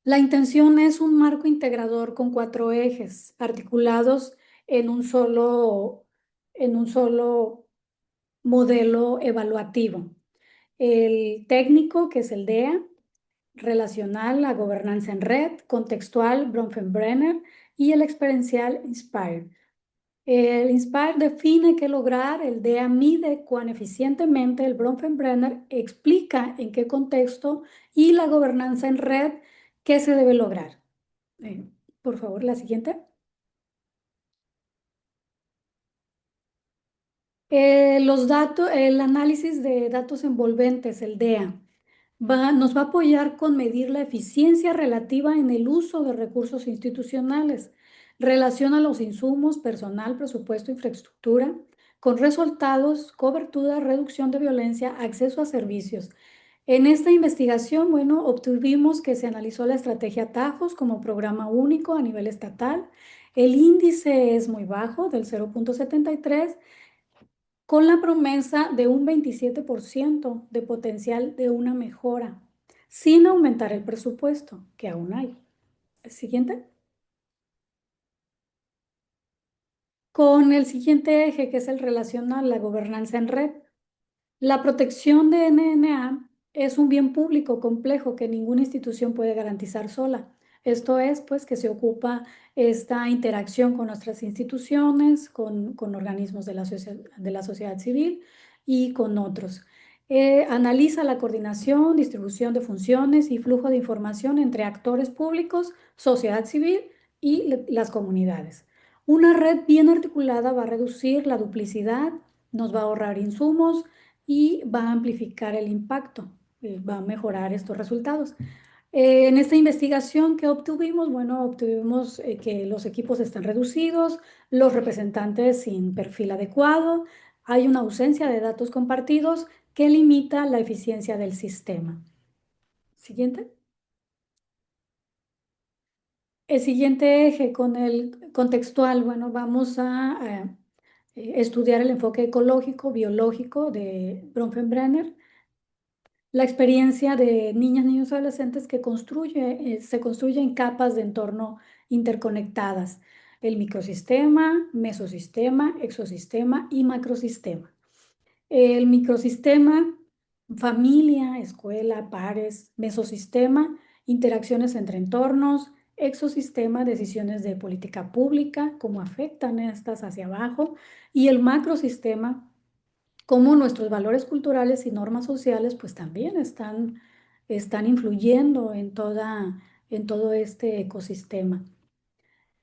E: La intención es un marco integrador con 4 ejes articulados en un solo modelo evaluativo. El técnico, que es el DEA, relacional, la gobernanza en red, contextual, Bronfenbrenner, y el experiencial, Inspire. El Inspire define qué lograr, el DEA mide cuán eficientemente, el Bronfenbrenner explica en qué contexto y la gobernanza en red qué se debe lograr. Por favor, la siguiente. Los datos, el análisis de datos envolventes, el DEA, nos va a apoyar con medir la eficiencia relativa en el uso de recursos institucionales, relaciona los insumos, personal, presupuesto, infraestructura, con resultados, cobertura, reducción de violencia, acceso a servicios. En esta investigación, bueno, obtuvimos que se analizó la estrategia Atajos como programa único a nivel estatal. El índice es muy bajo, del 0.73, con la promesa de un 27% de potencial de una mejora, sin aumentar el presupuesto, que aún hay. ¿El siguiente? Con el siguiente eje, que es el relacional, la gobernanza en red. La protección de NNA es un bien público complejo que ninguna institución puede garantizar sola. Esto es, pues, que se ocupa esta interacción con nuestras instituciones, con organismos de la sociedad civil y con otros. Analiza la coordinación, distribución de funciones y flujo de información entre actores públicos, sociedad civil y las comunidades. Una red bien articulada va a reducir la duplicidad, nos va a ahorrar insumos y va a amplificar el impacto, va a mejorar estos resultados. En esta investigación que obtuvimos, bueno, obtuvimos que los equipos están reducidos, los representantes sin perfil adecuado, hay una ausencia de datos compartidos que limita la eficiencia del sistema. Siguiente. El siguiente eje con el contextual, bueno, vamos a estudiar el enfoque ecológico, biológico de Bronfenbrenner, la experiencia de niñas, niños, adolescentes que se construye en capas de entorno interconectadas, el microsistema, mesosistema, exosistema y macrosistema. El microsistema, familia, escuela, pares, mesosistema, interacciones entre entornos, exosistema, decisiones de política pública, cómo afectan estas hacia abajo, y el macrosistema, cómo nuestros valores culturales y normas sociales pues también están influyendo en todo este ecosistema.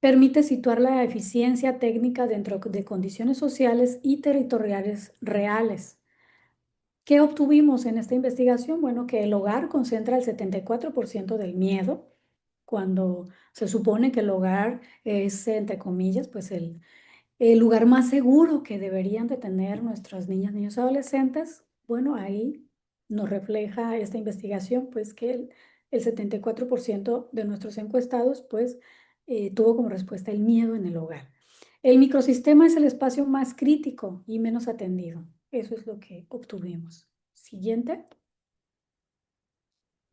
E: Permite situar la eficiencia técnica dentro de condiciones sociales y territoriales reales. ¿Qué obtuvimos en esta investigación? Bueno, que el hogar concentra el 74% del miedo, cuando se supone que el hogar es, entre comillas, pues el lugar más seguro que deberían de tener nuestras niñas, niños, adolescentes. Bueno, ahí nos refleja esta investigación, pues que el 74% de nuestros encuestados, pues, tuvo como respuesta el miedo en el hogar. El microsistema es el espacio más crítico y menos atendido. Eso es lo que obtuvimos. Siguiente.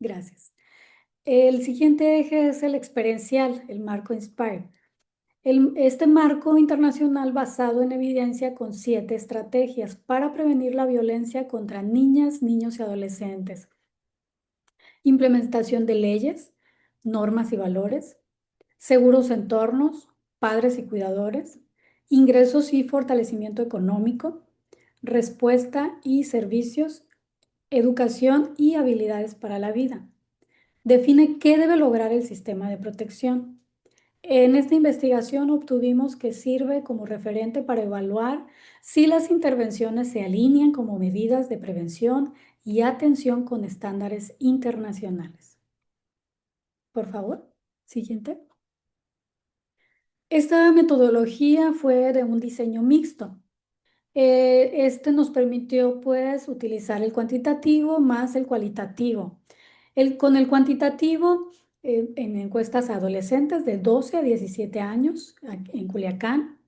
E: Gracias. El siguiente eje es el experiencial, el marco INSPIRE. Este marco internacional basado en evidencia con 7 estrategias para prevenir la violencia contra niñas, niños y adolescentes. Implementación de leyes, normas y valores, seguros entornos, padres y cuidadores, ingresos y fortalecimiento económico, respuesta y servicios, educación y habilidades para la vida. Define qué debe lograr el sistema de protección. En esta investigación obtuvimos que sirve como referente para evaluar si las intervenciones se alinean como medidas de prevención y atención con estándares internacionales. Por favor, siguiente. Esta metodología fue de un diseño mixto. Este nos permitió pues utilizar el cuantitativo más el cualitativo. Con el cuantitativo, en encuestas a adolescentes de 12 a 17 años en Culiacán,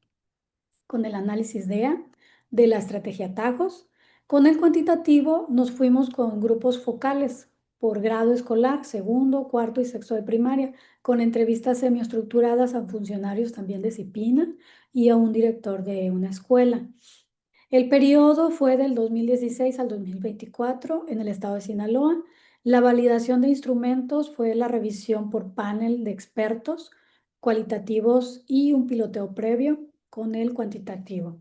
E: con el análisis DEA de la estrategia atajos. Con el cuantitativo nos fuimos con grupos focales por grado escolar, segundo, cuarto y sexto de primaria, con entrevistas semiestructuradas a funcionarios también de CIPINA y a un director de una escuela. El periodo fue del 2016 al 2024 en el estado de Sinaloa. La validación de instrumentos fue la revisión por panel de expertos cualitativos y un piloteo previo con el cuantitativo.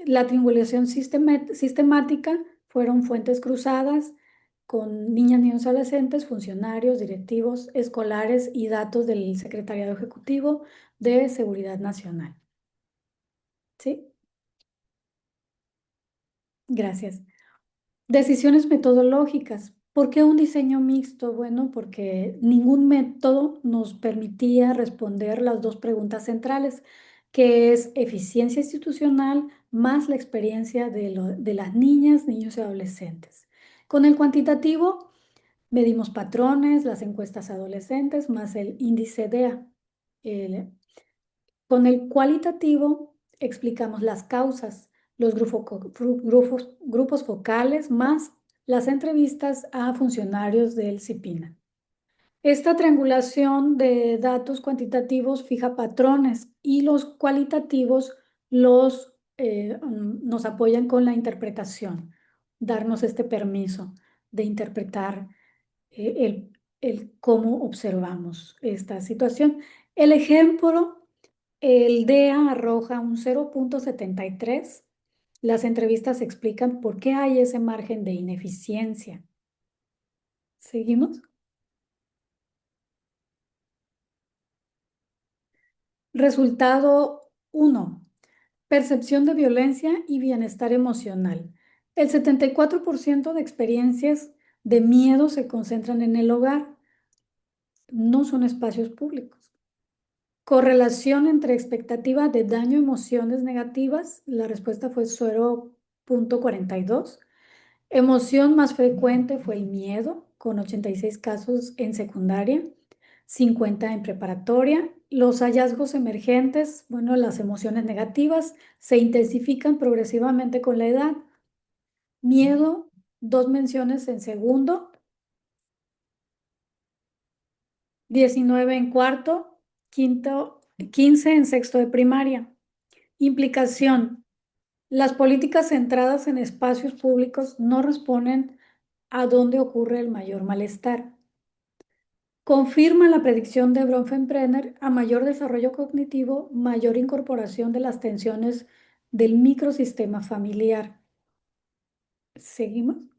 E: La triangulación sistemática fueron fuentes cruzadas con niñas, niños, adolescentes, funcionarios, directivos, escolares y datos del Secretariado Ejecutivo de Seguridad Nacional. ¿Sí? Gracias. Decisiones metodológicas. ¿Por qué un diseño mixto? Bueno, porque ningún método nos permitía responder las dos preguntas centrales, que es eficiencia institucional más la experiencia de las niñas, niños y adolescentes. Con el cuantitativo medimos patrones, las encuestas adolescentes, más el índice DEA. Con el cualitativo explicamos las causas, los grupos focales, más las entrevistas a funcionarios del CIPINA. Esta triangulación de datos cuantitativos fija patrones y los cualitativos nos apoyan con la interpretación, darnos este permiso de interpretar el cómo observamos esta situación. El ejemplo, el DEA arroja un 0,73. Las entrevistas explican por qué hay ese margen de ineficiencia. ¿Seguimos? Resultado 1. Percepción de violencia y bienestar emocional. El 74% de experiencias de miedo se concentran en el hogar, no son espacios públicos. Correlación entre expectativa de daño y emociones negativas, la respuesta fue 0,42. Emoción más frecuente fue el miedo, con 86 casos en secundaria, 50 en preparatoria. Los hallazgos emergentes, bueno, las emociones negativas se intensifican progresivamente con la edad. Miedo, 2 menciones en segundo, 19 en cuarto, quinto, 15 en sexto de primaria. Implicación. Las políticas centradas en espacios públicos no responden a dónde ocurre el mayor malestar. Confirma la predicción de Bronfenbrenner: a mayor desarrollo cognitivo, mayor incorporación de las tensiones del microsistema familiar. ¿Seguimos?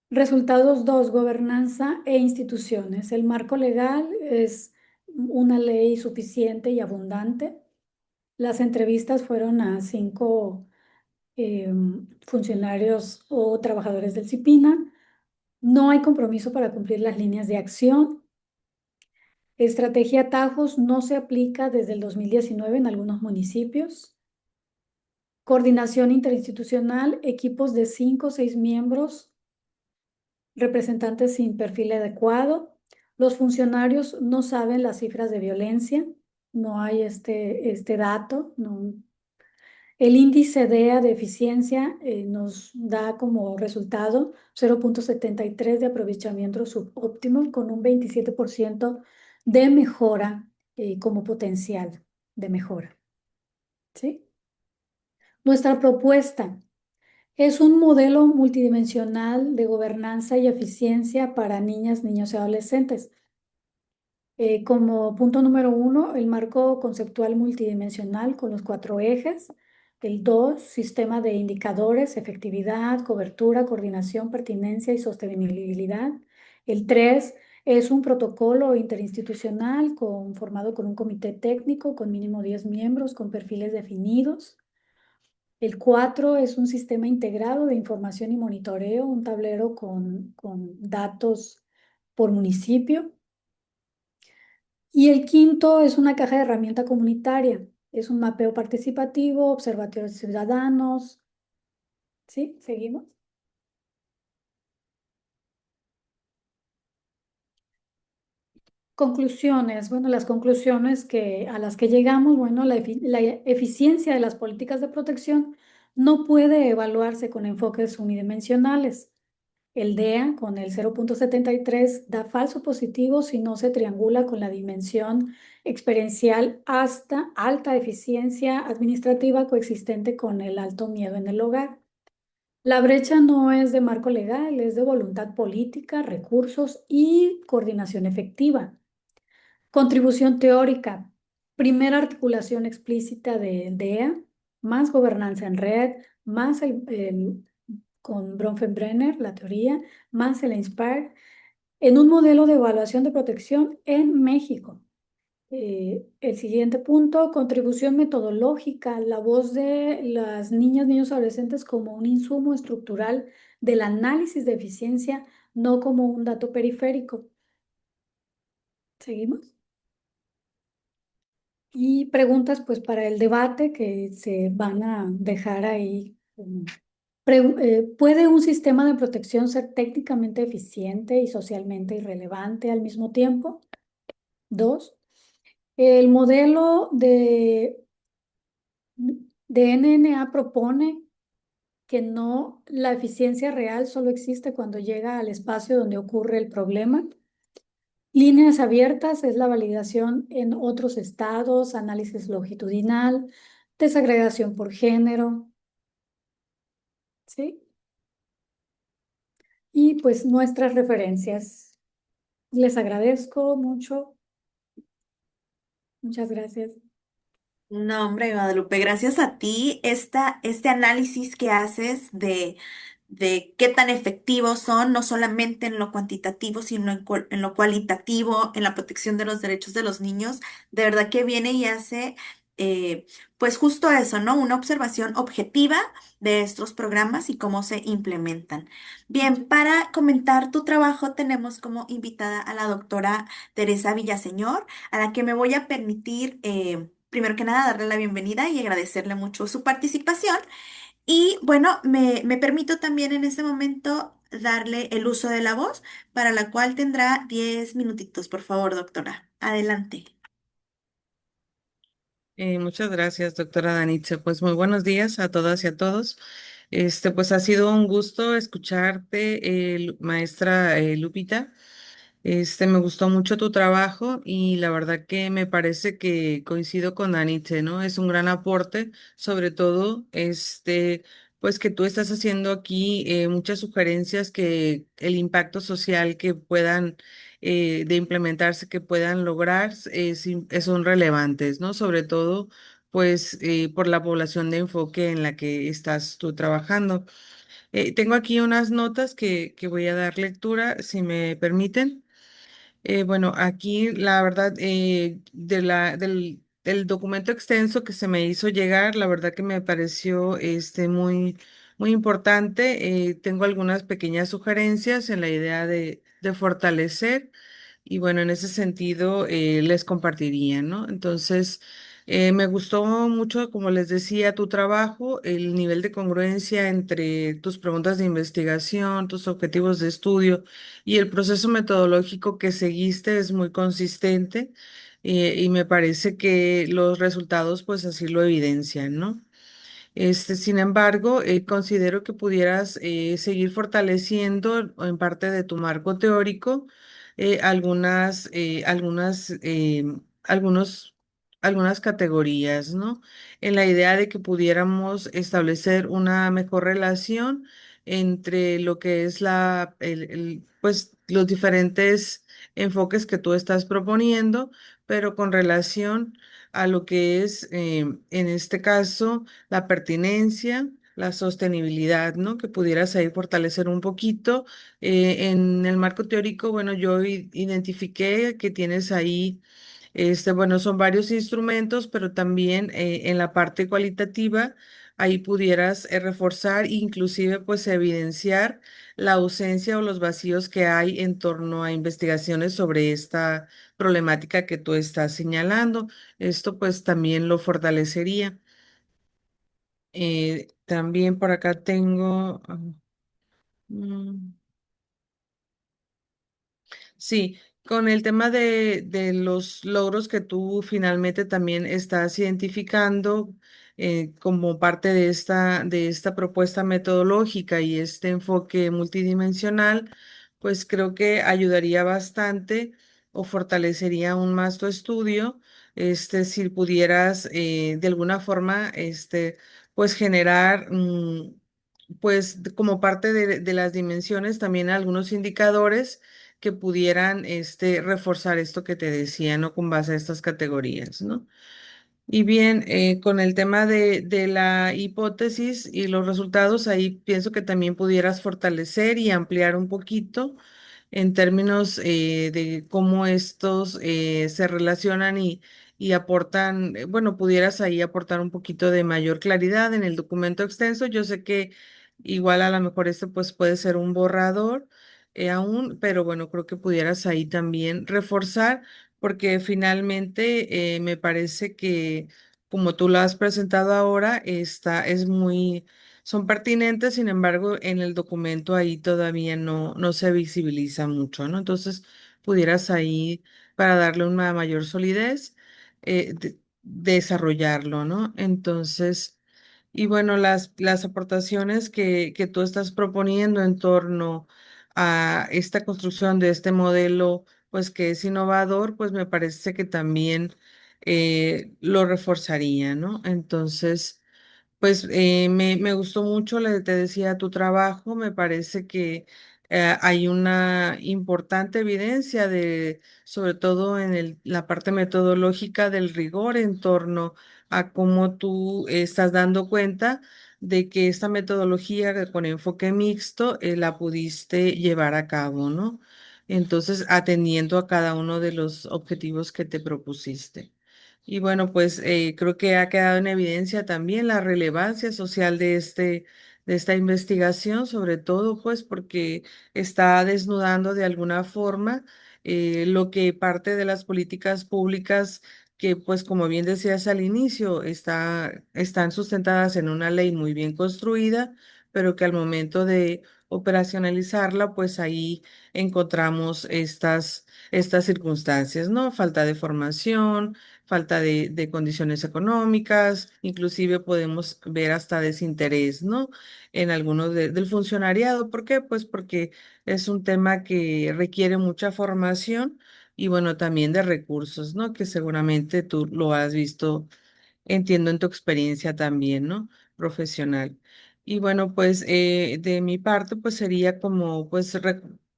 E: Resultados 2: gobernanza e instituciones. El marco legal es una ley suficiente y abundante. Las entrevistas fueron a 5 funcionarios o trabajadores del CIPINA. No hay compromiso para cumplir las líneas de acción. Estrategia atajos no se aplica desde el 2019 en algunos municipios. Coordinación interinstitucional, equipos de 5 o 6 miembros, representantes sin perfil adecuado. Los funcionarios no saben las cifras de violencia, no hay este dato. No. El índice DEA de eficiencia nos da como resultado 0,73 de aprovechamiento subóptimo, con un 27% de mejora como potencial de mejora. ¿Sí? Nuestra propuesta es un modelo multidimensional de gobernanza y eficiencia para niñas, niños y adolescentes. Como punto número 1, el marco conceptual multidimensional con los 4 ejes. El 2, sistema de indicadores, efectividad, cobertura, coordinación, pertinencia y sostenibilidad. El 3 es un protocolo interinstitucional formado con un comité técnico con mínimo 10 miembros con perfiles definidos. El 4 es un sistema integrado de información y monitoreo, un tablero con datos por municipio. Y el 5 es una caja de herramienta comunitaria. Es un mapeo participativo, observatorios ciudadanos. ¿Sí? ¿Seguimos? Conclusiones. Bueno, las conclusiones a las que llegamos, bueno, la eficiencia de las políticas de protección no puede evaluarse con enfoques unidimensionales. El DEA con el 0,73 da falso positivo si no se triangula con la dimensión experiencial hasta alta eficiencia administrativa coexistente con el alto miedo en el hogar. La brecha no es de marco legal, es de voluntad política, recursos y coordinación efectiva. Contribución teórica. Primera articulación explícita del DEA, más gobernanza en red, más con Bronfenbrenner, la teoría, más el INSPIRE, en un modelo de evaluación de protección en México. El siguiente punto: contribución metodológica, la voz de las niñas, niños, adolescentes como un insumo estructural del análisis de eficiencia, no como un dato periférico. ¿Seguimos? Y preguntas pues para el debate que se van a dejar ahí. ¿Puede un sistema de protección ser técnicamente eficiente y socialmente irrelevante al mismo tiempo? 2. El modelo de NNA propone que no, la eficiencia real solo existe cuando llega al espacio donde ocurre el problema. Líneas abiertas es la validación en otros estados, análisis longitudinal, desagregación por género, ¿sí? Y pues nuestras referencias. Les agradezco mucho. Muchas gracias.
A: No, hombre, Guadalupe, gracias a ti, este análisis que haces de qué tan efectivos son, no solamente en lo cuantitativo, sino en lo cualitativo, en la protección de los derechos de los niños, de verdad que viene y hace pues justo eso, ¿no? Una observación objetiva de estos programas y cómo se implementan. Bien, para comentar tu trabajo tenemos como invitada a la doctora Teresa Villaseñor, a la que me voy a permitir, primero que nada, darle la bienvenida y agradecerle mucho su participación. Y bueno, me permito también en ese momento darle el uso de la voz, para la cual tendrá 10 minutitos, por favor, doctora. Adelante.
H: Muchas gracias, doctora Danitze. Pues muy buenos días a todas y a todos. Pues ha sido un gusto escucharte, maestra Lupita. Me gustó mucho tu trabajo y la verdad que me parece que coincido con Danitze, ¿no? Es un gran aporte, sobre todo, pues que tú estás haciendo aquí muchas sugerencias que el impacto social que puedan de implementarse, que puedan lograr, son relevantes, ¿no? Sobre todo, pues, por la población de enfoque en la que estás tú trabajando. Tengo aquí unas notas que voy a dar lectura, si me permiten. Bueno, aquí la verdad, del documento extenso que se me hizo llegar, la verdad que me pareció muy importante. Tengo algunas pequeñas sugerencias en la idea de fortalecer y bueno, en ese sentido les compartiría, ¿no? Entonces, me gustó mucho, como les decía, tu trabajo, el nivel de congruencia entre tus preguntas de investigación, tus objetivos de estudio y el proceso metodológico que seguiste es muy consistente, y me parece que los resultados pues así lo evidencian, ¿no? Sin embargo, considero que pudieras seguir fortaleciendo en parte de tu marco teórico algunos, algunas categorías, ¿no? En la idea de que pudiéramos establecer una mejor relación entre lo que es pues, los diferentes enfoques que tú estás proponiendo, pero con relación a lo que es, en este caso, la pertinencia, la sostenibilidad, ¿no? Que pudieras ahí fortalecer un poquito. En el marco teórico, bueno, yo identifiqué que tienes ahí, bueno, son varios instrumentos, pero también en la parte cualitativa, ahí pudieras reforzar, inclusive, pues, evidenciar la ausencia o los vacíos que hay en torno a investigaciones sobre esta problemática que tú estás señalando. Esto pues también lo fortalecería. También por acá tengo, mm, sí, con el tema de los logros que tú finalmente también estás identificando como parte de esta propuesta metodológica y este enfoque multidimensional, pues creo que ayudaría bastante o fortalecería aún más tu estudio, si pudieras de alguna forma, pues generar, pues como parte de las dimensiones también algunos indicadores que pudieran reforzar esto que te decía, ¿no? Con base a estas categorías, ¿no? Y bien, con el tema de la hipótesis y los resultados, ahí pienso que también pudieras fortalecer y ampliar un poquito en términos de cómo estos se relacionan y aportan, bueno, pudieras ahí aportar un poquito de mayor claridad en el documento extenso. Yo sé que igual a lo mejor esto pues puede ser un borrador aún, pero bueno, creo que pudieras ahí también reforzar porque finalmente me parece que como tú lo has presentado ahora, son pertinentes, sin embargo, en el documento ahí todavía no se visibiliza mucho, ¿no? Entonces, pudieras ahí, para darle una mayor solidez, desarrollarlo, ¿no? Entonces, y bueno, las aportaciones que tú estás proponiendo en torno a esta construcción de este modelo, pues que es innovador, pues me parece que también lo reforzaría, ¿no? Entonces, pues me gustó mucho, te decía, tu trabajo, me parece que hay una importante evidencia sobre todo en la parte metodológica del rigor en torno a cómo tú estás dando cuenta de que esta metodología con enfoque mixto la pudiste llevar a cabo, ¿no? Entonces, atendiendo a cada uno de los objetivos que te propusiste. Y bueno, pues creo que ha quedado en evidencia también la relevancia social de esta investigación, sobre todo pues porque está desnudando de alguna forma lo que parte de las políticas públicas que pues como bien decías al inicio, están sustentadas en una ley muy bien construida, pero que al momento de operacionalizarla, pues ahí encontramos estas circunstancias, ¿no? Falta de formación, falta de condiciones económicas, inclusive podemos ver hasta desinterés, ¿no? En algunos del funcionariado. ¿Por qué? Pues porque es un tema que requiere mucha formación y bueno, también de recursos, ¿no? Que seguramente tú lo has visto, entiendo en tu experiencia también, ¿no? Profesional. Y bueno, pues de mi parte, pues sería como, pues,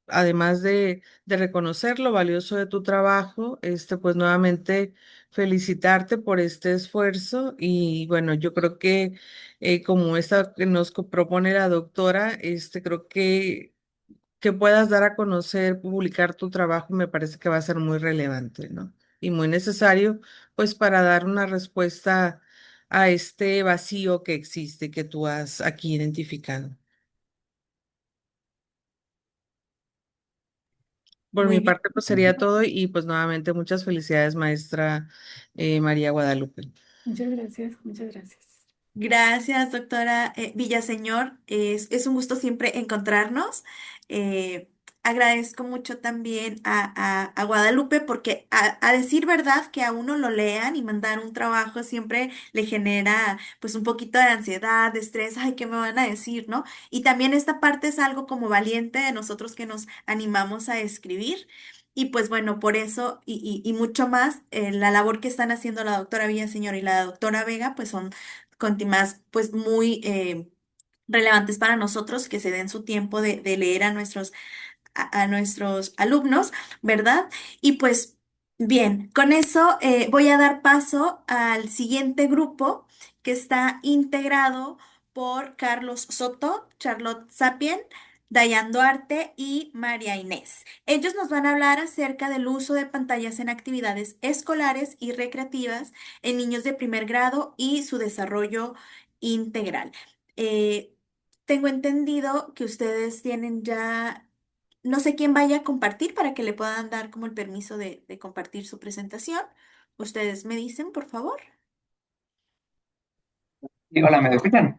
H: además de reconocer lo valioso de tu trabajo, pues nuevamente felicitarte por este esfuerzo y bueno, yo creo que como esta que nos propone la doctora, creo que puedas dar a conocer, publicar tu trabajo, me parece que va a ser muy relevante, ¿no? Y muy necesario, pues, para dar una respuesta a este vacío que existe, que tú has aquí identificado. Por mi
A: Muy bien.
H: parte, pues sería todo y pues nuevamente muchas felicidades, maestra María Guadalupe.
E: Muchas gracias, muchas gracias.
A: Gracias, doctora Villaseñor. Es un gusto siempre encontrarnos. Eh, Agradezco mucho también a Guadalupe porque a decir verdad que a uno lo lean y mandar un trabajo siempre le genera pues un poquito de ansiedad, de estrés, ay, ¿qué me van a decir, no? Y también esta parte es algo como valiente de nosotros que nos animamos a escribir. Y pues bueno, por eso y mucho más, la labor que están haciendo la doctora Villaseñor y la doctora Vega, pues son temas pues muy relevantes para nosotros que se den su tiempo de leer a nuestros alumnos, ¿verdad? Y pues bien, con eso voy a dar paso al siguiente grupo que está integrado por Carlos Soto, Charlotte Sapien, Dayan Duarte y María Inés. Ellos nos van a hablar acerca del uso de pantallas en actividades escolares y recreativas en niños de primer grado y su desarrollo integral. Eh, Tengo entendido que ustedes tienen ya, no sé quién vaya a compartir para que le puedan dar como el permiso de compartir su presentación. Ustedes me dicen, por favor.
I: Sí, hola, ¿me escuchan?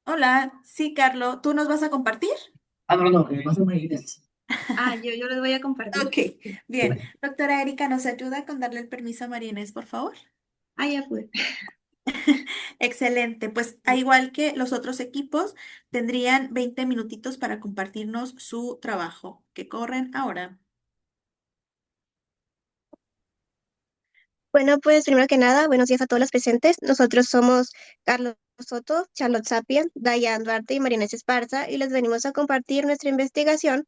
A: Hola, sí, Carlos, ¿tú nos vas a compartir?
I: Ah, no, no, me pasan María Inés.
C: Yo les voy a compartir.
A: Ok, bien. Doctora Erika, ¿nos ayuda con darle el permiso a María Inés, por favor?
C: Ya pude.
A: Excelente, pues a igual que los otros equipos, tendrían 20 minutitos para compartirnos su trabajo, que corren ahora.
J: Bueno, pues primero que nada, buenos días a todos los presentes. Nosotros somos Carlos Soto, Charlotte Sapien, Dayan Duarte y Marinés Esparza y les venimos a compartir nuestra investigación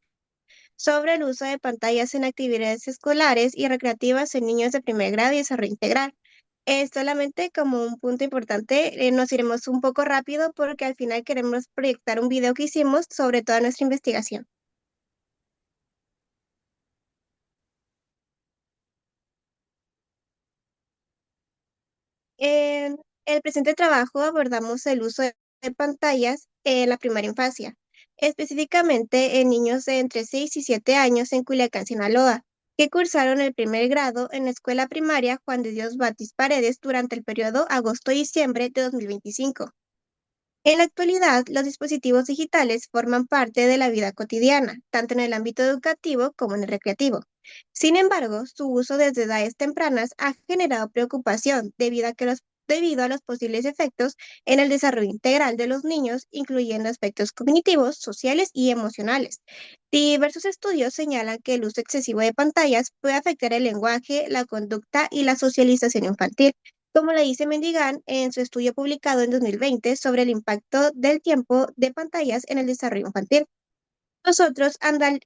J: sobre el uso de pantallas en actividades escolares y recreativas en niños de primer grado y desarrollo integral. Solamente como un punto importante, nos iremos un poco rápido porque al final queremos proyectar un video que hicimos sobre toda nuestra investigación. En el presente trabajo abordamos el uso de pantallas en la primera infancia, específicamente en niños de entre 6 y 7 años en Culiacán, Sinaloa, que cursaron el primer grado en la escuela primaria Juan de Dios Batis Paredes durante el periodo agosto-diciembre de 2025. En la actualidad, los dispositivos digitales forman parte de la vida cotidiana, tanto en el ámbito educativo como en el recreativo. Sin embargo, su uso desde edades tempranas ha generado preocupación debido a los posibles efectos en el desarrollo integral de los niños, incluyendo aspectos cognitivos, sociales y emocionales. Diversos estudios señalan que el uso excesivo de pantallas puede afectar el lenguaje, la conducta y la socialización infantil, como le dice Mendigan en su estudio publicado en 2020 sobre el impacto del tiempo de pantallas en el desarrollo infantil. Nosotros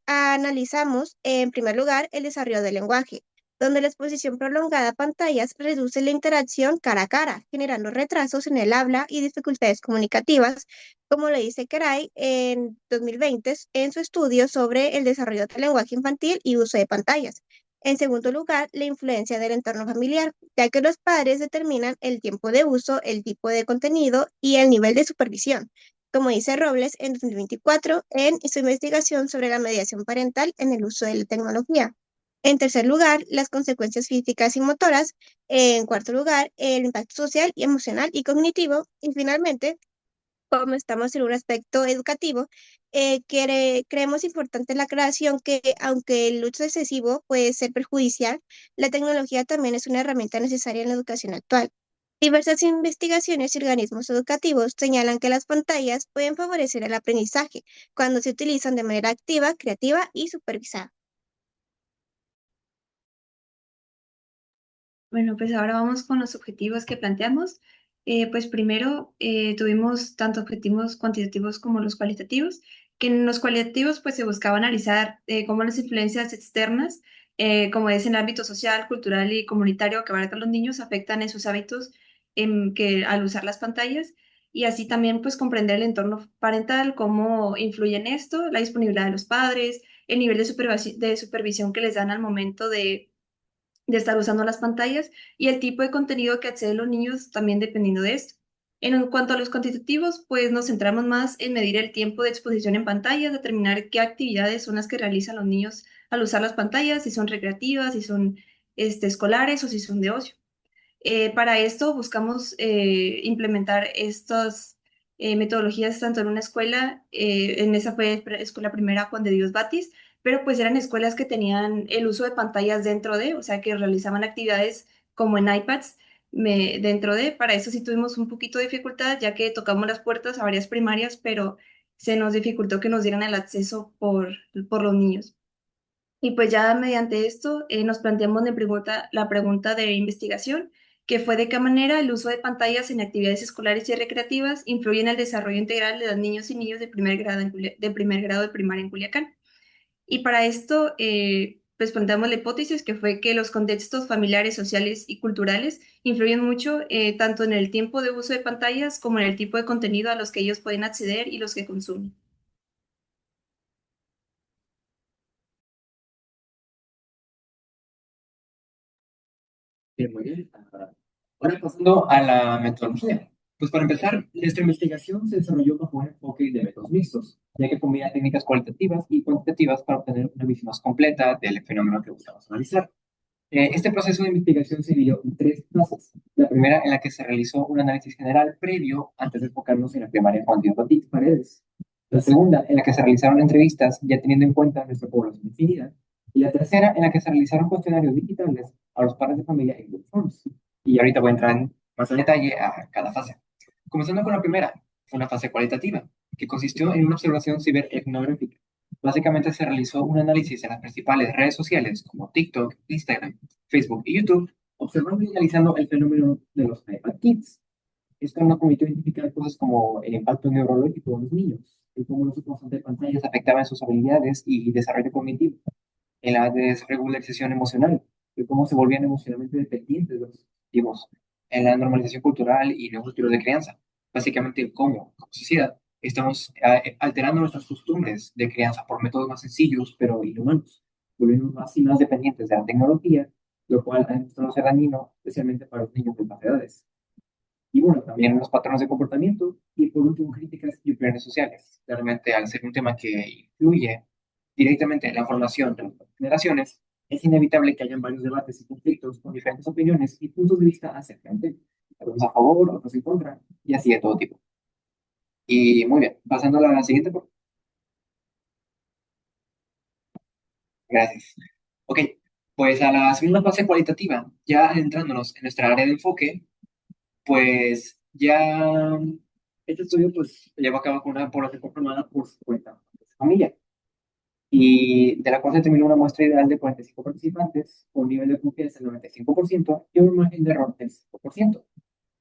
J: analizamos, en primer lugar, el desarrollo del lenguaje, donde la exposición prolongada a pantallas reduce la interacción cara a cara, generando retrasos en el habla y dificultades comunicativas, como le dice Keray en 2020 en su estudio sobre el desarrollo del lenguaje infantil y uso de pantallas. En segundo lugar, la influencia del entorno familiar, ya que los padres determinan el tiempo de uso, el tipo de contenido y el nivel de supervisión, como dice Robles en 2024 en su investigación sobre la mediación parental en el uso de la tecnología. En tercer lugar, las consecuencias físicas y motoras. En cuarto lugar, el impacto social y emocional y cognitivo. Y finalmente, como estamos en un aspecto educativo, creemos importante la aclaración que, aunque el uso excesivo puede ser perjudicial, la tecnología también es una herramienta necesaria en la educación actual. Diversas investigaciones y organismos educativos señalan que las pantallas pueden favorecer el aprendizaje cuando se utilizan de manera activa, creativa y supervisada.
K: Bueno, pues ahora vamos con los objetivos que planteamos. Pues primero tuvimos tanto objetivos cuantitativos como los cualitativos, que en los cualitativos pues se buscaba analizar cómo las influencias externas, como es en el ámbito social, cultural y comunitario que abarcan los niños, afectan en sus hábitos que al usar las pantallas y así también pues comprender el entorno parental, cómo influye en esto, la disponibilidad de los padres, el nivel de supervisión que les dan al momento de estar usando las pantallas y el tipo de contenido que acceden los niños también dependiendo de esto. En cuanto a los cuantitativos, pues nos centramos más en medir el tiempo de exposición en pantallas, determinar qué actividades son las que realizan los niños al usar las pantallas, si son recreativas, si son escolares o si son de ocio. Para esto buscamos implementar estas metodologías tanto en una escuela, en esa fue escuela primera Juan de Dios Batis, pero pues eran escuelas que tenían el uso de pantallas dentro de, o sea, que realizaban actividades como en iPads dentro de, para eso sí tuvimos un poquito de dificultad, ya que tocamos las puertas a varias primarias, pero se nos dificultó que nos dieran el acceso por los niños. Y pues ya mediante esto nos planteamos la pregunta de investigación, que fue de qué manera el uso de pantallas en actividades escolares y recreativas influye en el desarrollo integral de los niños y niños de primer grado, de primer grado de primaria en Culiacán. Y para esto, pues planteamos la hipótesis que fue que los contextos familiares, sociales y culturales influyen mucho tanto en el tiempo de uso de pantallas como en el tipo de contenido a los que ellos pueden acceder y los que consumen.
I: Bien, muy bien. Ahora pasando a la metodología. Pues para empezar, nuestra investigación se desarrolló bajo un enfoque de métodos mixtos, ya que combina técnicas cualitativas y cuantitativas para obtener una visión más completa del fenómeno que buscamos analizar. Este proceso de investigación se dividió en tres fases. La primera en la que se realizó un análisis general previo antes de enfocarnos en la primaria Juan Diego Batix Paredes. La segunda en la que se realizaron entrevistas ya teniendo en cuenta nuestra población definida. Y la tercera en la que se realizaron cuestionarios digitales a los padres de familia en Google Forms. Y ahorita voy a entrar más en detalle a cada fase. Comenzando con la primera, fue una fase cualitativa, que consistió en una observación ciberetnográfica. Básicamente se realizó un análisis de las principales redes sociales como TikTok, Instagram, Facebook y YouTube, observando y analizando el fenómeno de los iPad Kids. Esto nos permitió identificar cosas como el impacto neurológico de los niños, y cómo los uso de pantallas afectaban sus habilidades y desarrollo cognitivo, en la desregularización emocional, de cómo se volvían emocionalmente dependientes de los dispositivos, en la normalización cultural y nuevos estilos de crianza. Básicamente, cómo, como sociedad, estamos alterando nuestras costumbres de crianza por métodos más sencillos, pero inhumanos, volviendo más y más dependientes de la tecnología, lo cual ha demostrado ser dañino, especialmente para los niños de bajas edades. Y bueno, también los patrones de comportamiento y por último críticas y opiniones sociales. Claramente, al ser un tema que influye directamente en la formación de las generaciones, es inevitable que hayan varios debates y conflictos con diferentes opiniones y puntos de vista acerca del tema. Algunos a favor, otros en contra, y así de todo tipo. Y muy bien, pasando a la siguiente. Gracias. Ok, pues a la segunda fase cualitativa, ya adentrándonos en nuestra área de enfoque, pues ya este estudio pues se llevó a cabo con una población conformada por 50 familias y de la cual se determinó una muestra ideal de 45 participantes, con un nivel de confianza del 95% y un margen de error del 5%.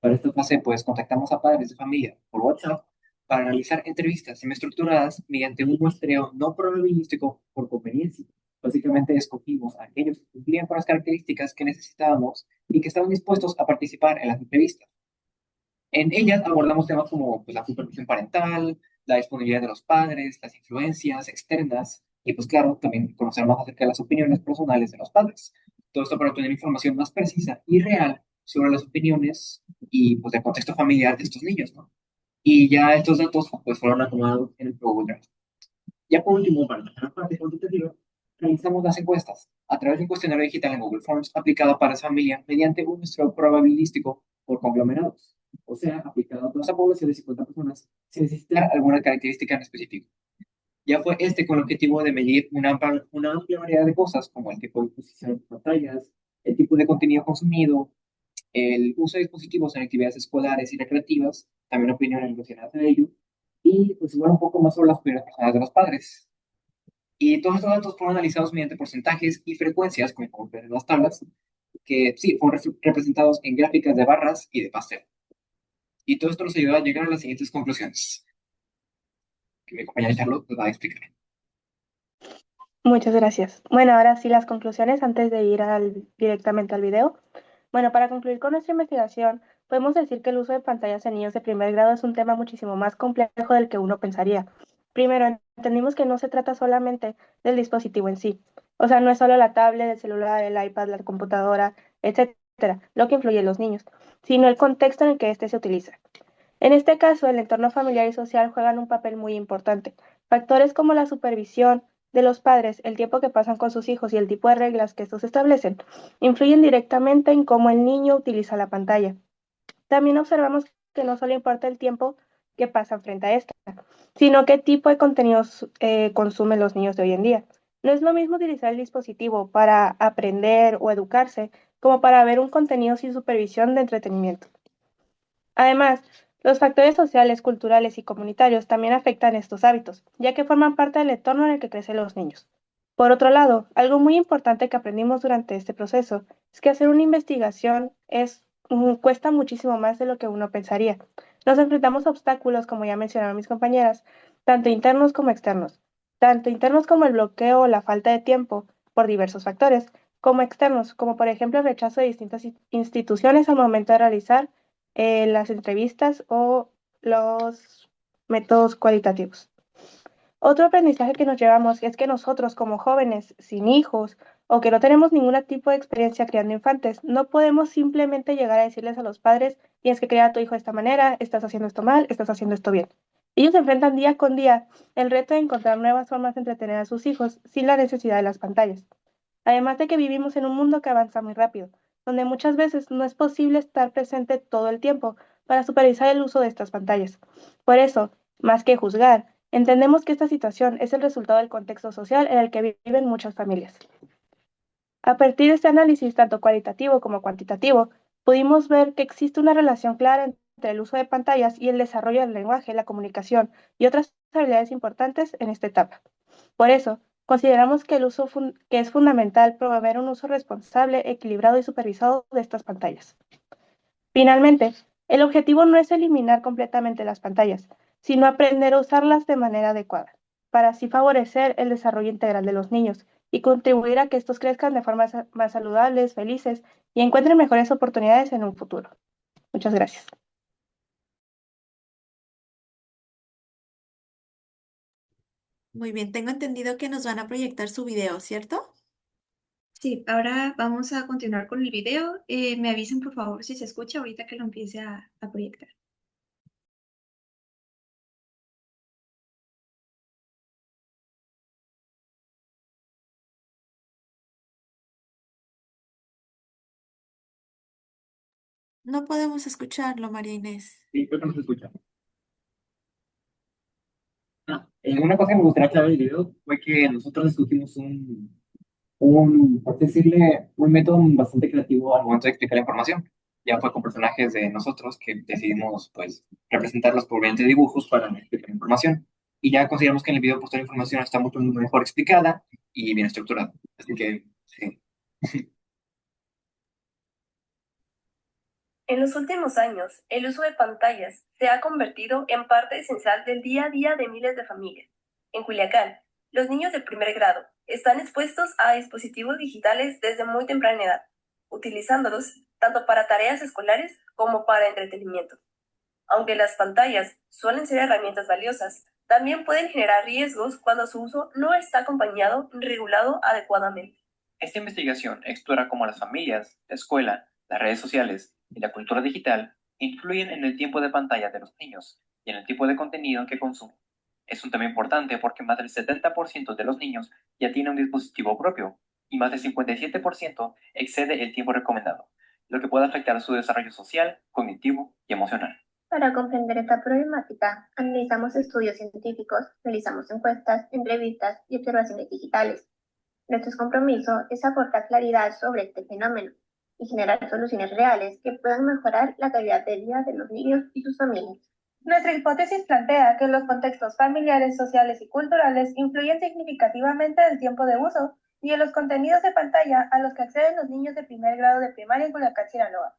I: Para esta fase, pues contactamos a padres de familia por WhatsApp para realizar entrevistas semiestructuradas mediante un muestreo no probabilístico por conveniencia. Básicamente escogimos a aquellos que cumplían con las características que necesitábamos y que estaban dispuestos a participar en las entrevistas. En ellas abordamos temas como pues, la supervisión parental, la disponibilidad de los padres, las influencias externas, Y pues claro, también conocer más acerca de las opiniones personales de los padres. Todo esto para obtener información más precisa y real sobre las opiniones y pues el contexto familiar de estos niños, ¿no? Y ya estos datos pues fueron acomodados en el Google Drive. Ya por último, para la parte cuantitativa, realizamos las encuestas a través de un cuestionario digital en Google Forms aplicado para esa familia mediante un muestreo probabilístico por conglomerados, o sea, aplicado a toda esa población de 50 personas sin necesitar alguna característica en específico. Ya fue este con el objetivo de medir una amplia variedad de cosas, como el tipo de exposición de pantallas, el tipo de contenido consumido, el uso de dispositivos en actividades escolares y recreativas, también opiniones relacionadas a ello, y pues igual un poco más sobre las opiniones personales de los padres. Y todos estos datos fueron analizados mediante porcentajes y frecuencias, como podemos ver en las tablas, que sí, fueron representados en gráficas de barras y de pastel. Y todo esto nos ayudó a llegar a las siguientes conclusiones, que mi compañera Charlotte nos va a explicar.
J: Muchas gracias. Bueno, ahora sí las conclusiones antes de ir directamente al video. Bueno, para concluir con nuestra investigación, podemos decir que el uso de pantallas en niños de primer grado es un tema muchísimo más complejo del que uno pensaría. Primero, entendimos que no se trata solamente del dispositivo en sí. O sea, no es solo la tablet, el celular, el iPad, la computadora, etcétera, lo que influye en los niños, sino el contexto en el que éste se utiliza. En este caso, el entorno familiar y social juegan un papel muy importante. Factores como la supervisión de los padres, el tiempo que pasan con sus hijos y el tipo de reglas que estos establecen, influyen directamente en cómo el niño utiliza la pantalla. También observamos que no solo importa el tiempo que pasan frente a esta, sino qué tipo de contenidos consumen los niños de hoy en día. No es lo mismo utilizar el dispositivo para aprender o educarse como para ver un contenido sin supervisión de entretenimiento. Además, los factores sociales, culturales y comunitarios también afectan estos hábitos, ya que forman parte del entorno en el que crecen los niños. Por otro lado, algo muy importante que aprendimos durante este proceso es que hacer una investigación cuesta muchísimo más de lo que uno pensaría. Nos enfrentamos a obstáculos, como ya mencionaron mis compañeras, tanto internos como externos. Tanto internos como el bloqueo o la falta de tiempo por diversos factores, como externos, como por ejemplo el rechazo de distintas instituciones al momento de realizar las entrevistas o los métodos cualitativos. Otro aprendizaje que nos llevamos es que nosotros como jóvenes sin hijos o que no tenemos ningún tipo de experiencia criando infantes, no podemos simplemente llegar a decirles a los padres, tienes que criar a tu hijo de esta manera, estás haciendo esto mal, estás haciendo esto bien. Ellos enfrentan día con día el reto de encontrar nuevas formas de entretener a sus hijos sin la necesidad de las pantallas. Además de que vivimos en un mundo que avanza muy rápido, donde muchas veces no es posible estar presente todo el tiempo para supervisar el uso de estas pantallas. Por eso, más que juzgar, entendemos que esta situación es el resultado del contexto social en el que viven muchas familias. A partir de este análisis, tanto cualitativo como cuantitativo, pudimos ver que existe una relación clara entre el uso de pantallas y el desarrollo del lenguaje, la comunicación y otras habilidades importantes en esta etapa. Por eso, consideramos que que es fundamental promover un uso responsable, equilibrado y supervisado de estas pantallas. Finalmente, el objetivo no es eliminar completamente las pantallas, sino aprender a usarlas de manera adecuada, para así favorecer el desarrollo integral de los niños y contribuir a que estos crezcan de formas más saludables, felices y encuentren mejores oportunidades en un futuro. Muchas gracias.
A: Muy bien, tengo entendido que nos van a proyectar su video, ¿cierto?
K: Sí, ahora vamos a continuar con el video. Me avisen por favor si se escucha ahorita que lo empiece a proyectar.
A: No podemos escucharlo, María Inés.
I: Sí, creo que no se escucha. Una cosa que me gustaría aclarar del video fue que nosotros escogimos por decirle, un método bastante creativo al momento de explicar la información. Ya fue con personajes de nosotros que decidimos, pues, representarlos por mediante dibujos para explicar la información. Y ya consideramos que en el video, pues, toda la información está mucho mejor explicada y bien estructurada. Así que, sí.
L: En los últimos años, el uso de pantallas se ha convertido en parte esencial del día a día de miles de familias. En Culiacán, los niños de primer grado están expuestos a dispositivos digitales desde muy temprana edad, utilizándolos tanto para tareas escolares como para entretenimiento. Aunque las pantallas suelen ser herramientas valiosas, También pueden generar riesgos cuando su uso no está acompañado ni regulado adecuadamente.
I: Esta investigación explora cómo las familias, la escuela, las redes sociales y la cultura digital influyen en el tiempo de pantalla de los niños y en el tipo de contenido que consumen. Es un tema importante porque más del 70% de los niños ya tiene un dispositivo propio y más del 57% excede el tiempo recomendado, lo que puede afectar su desarrollo social, cognitivo y emocional.
J: Para comprender esta problemática, analizamos estudios científicos, realizamos encuestas, entrevistas y observaciones digitales. Nuestro compromiso es aportar claridad sobre este fenómeno y generar soluciones reales que puedan mejorar la calidad de vida de los niños y sus familias.
K: Nuestra hipótesis plantea que los contextos familiares, sociales y culturales influyen significativamente en el tiempo de uso y en los contenidos de pantalla a los que acceden los niños de primer grado de primaria en Culiacán, Sinaloa.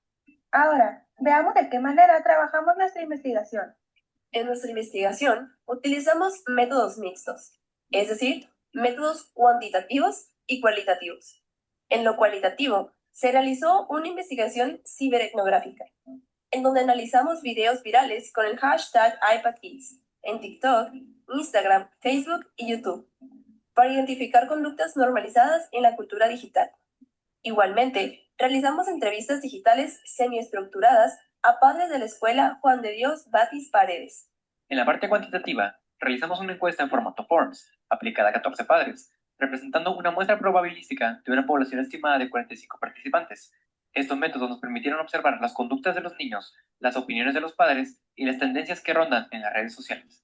K: Ahora, veamos de qué manera trabajamos nuestra investigación.
L: En nuestra investigación utilizamos métodos mixtos, es decir, métodos cuantitativos y cualitativos. En lo cualitativo, se realizó una investigación ciberetnográfica, en donde analizamos videos virales con el hashtag #IPadKids en TikTok, Instagram, Facebook y YouTube, para identificar conductas normalizadas en la cultura digital. Igualmente, realizamos entrevistas digitales semiestructuradas a padres de la escuela Juan de Dios Batis Paredes.
I: En la parte cuantitativa, realizamos una encuesta en formato Forms, aplicada a 14 padres, representando una muestra probabilística de una población estimada de 45 participantes. Estos métodos nos permitieron observar las conductas de los niños, las opiniones de los padres y las tendencias que rondan en las redes sociales.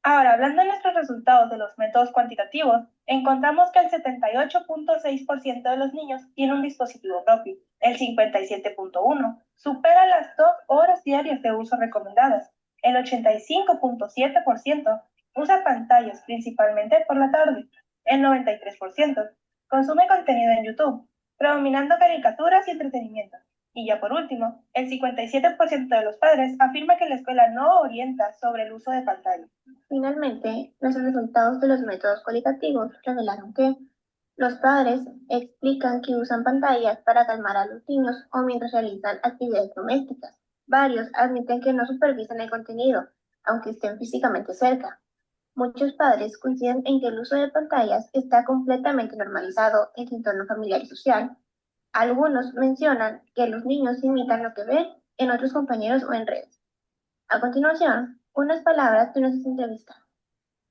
K: Ahora, hablando de nuestros resultados de los métodos cuantitativos, encontramos que el 78.6% de los niños tiene un dispositivo propio, el 57.1% supera las 2 horas diarias de uso recomendadas, el 85.7% usa pantallas principalmente por la tarde, el 93% consume contenido en YouTube, predominando caricaturas y entretenimiento. Y ya por último, el 57% de los padres afirma que la escuela no orienta sobre el uso de pantalla.
J: Finalmente, los resultados de los métodos cualitativos revelaron que los padres explican que usan pantallas para calmar a los niños o mientras realizan actividades domésticas. Varios admiten que no supervisan el contenido, aunque estén físicamente cerca. Muchos padres coinciden en que el uso de pantallas está completamente normalizado en su entorno familiar y social. Algunos mencionan que los niños imitan lo que ven en otros compañeros o en redes. A continuación, unas palabras de nuestra entrevista.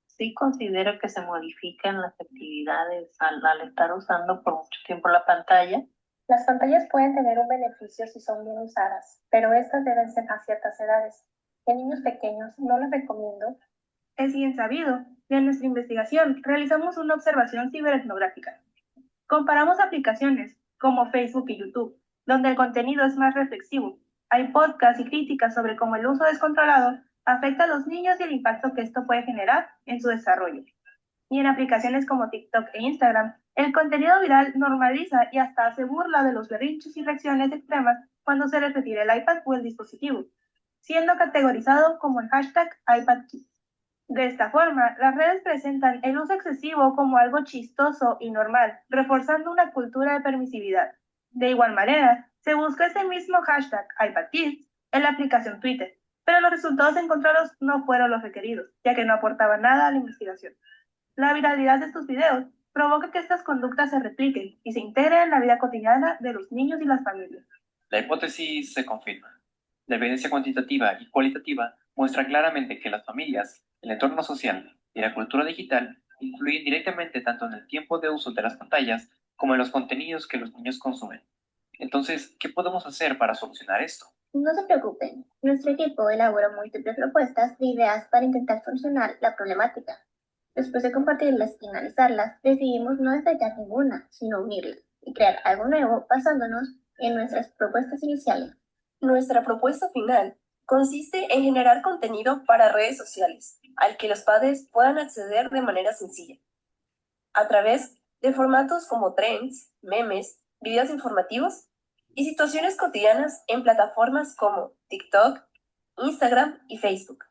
M: Sí considero que se modifican las actividades al estar usando por mucho tiempo la pantalla.
K: Las pantallas pueden tener un beneficio si son bien usadas, pero estas deben ser a ciertas edades. En niños pequeños no les recomiendo. Es bien sabido que en nuestra investigación realizamos una observación ciberetnográfica. Comparamos aplicaciones como Facebook y YouTube, donde el contenido es más reflexivo. Hay podcasts y críticas sobre cómo el uso descontrolado afecta a los niños y el impacto que esto puede generar en su desarrollo. Y en aplicaciones como TikTok e Instagram, el contenido viral normaliza y hasta hace burla de los berrinches y reacciones extremas cuando se les retira el iPad o el dispositivo, siendo categorizado como el hashtag #IpadKids. De esta forma, las redes presentan el uso excesivo como algo chistoso y normal, reforzando una cultura de permisividad. De igual manera, se busca ese mismo hashtag #IpadKids en la aplicación Twitter, pero los resultados encontrados no fueron los requeridos, ya que no aportaban nada a la investigación. La viralidad de estos videos provoca que estas conductas se repliquen y se integren en la vida cotidiana de los niños y las familias.
I: La hipótesis se confirma. La evidencia cuantitativa y cualitativa muestra claramente que las familias, el entorno social y la cultura digital influyen directamente tanto en el tiempo de uso de las pantallas como en los contenidos que los niños consumen. Entonces, ¿qué podemos hacer para solucionar esto?
J: No se preocupen, nuestro equipo elaboró múltiples propuestas de ideas para intentar solucionar la problemática. Después de compartirlas y analizarlas, decidimos no detallar ninguna, sino unirlas y crear algo nuevo basándonos en nuestras propuestas iniciales.
L: Nuestra propuesta final consiste en generar contenido para redes sociales, al que los padres puedan acceder de manera sencilla, a través de formatos como trends, memes, videos informativos y situaciones cotidianas en plataformas como TikTok, Instagram y Facebook.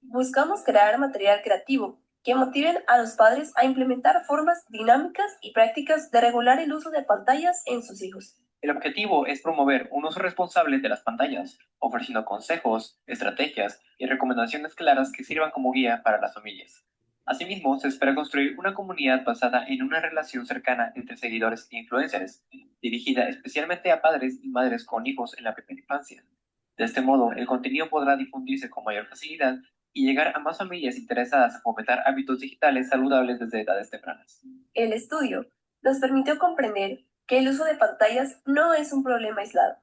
L: Buscamos crear material creativo que motiven a los padres a implementar formas dinámicas y prácticas de regular el uso de pantallas en sus hijos.
I: El objetivo es promover un uso responsable de las pantallas, ofreciendo consejos, estrategias y recomendaciones claras que sirvan como guía para las familias. Asimismo, se espera construir una comunidad basada en una relación cercana entre seguidores e influencers, dirigida especialmente a padres y madres con hijos en la primera infancia. De este modo, el contenido podrá difundirse con mayor facilidad y llegar a más familias interesadas en fomentar hábitos digitales saludables desde edades tempranas.
L: El estudio nos permitió comprender que el uso de pantallas no es un problema aislado,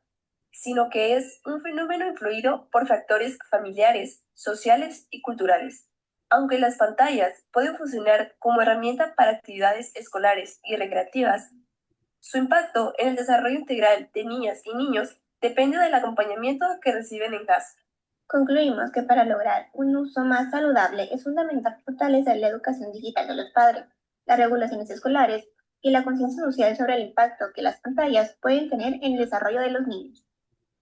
L: sino que es un fenómeno influido por factores familiares, sociales y culturales. Aunque las pantallas pueden funcionar como herramienta para actividades escolares y recreativas, su impacto en el desarrollo integral de niñas y niños depende del acompañamiento que reciben en casa.
J: Concluimos que para lograr un uso más saludable es fundamental fortalecer la educación digital de los padres, las regulaciones escolares y la conciencia social sobre el impacto que las pantallas pueden tener en el desarrollo de los niños.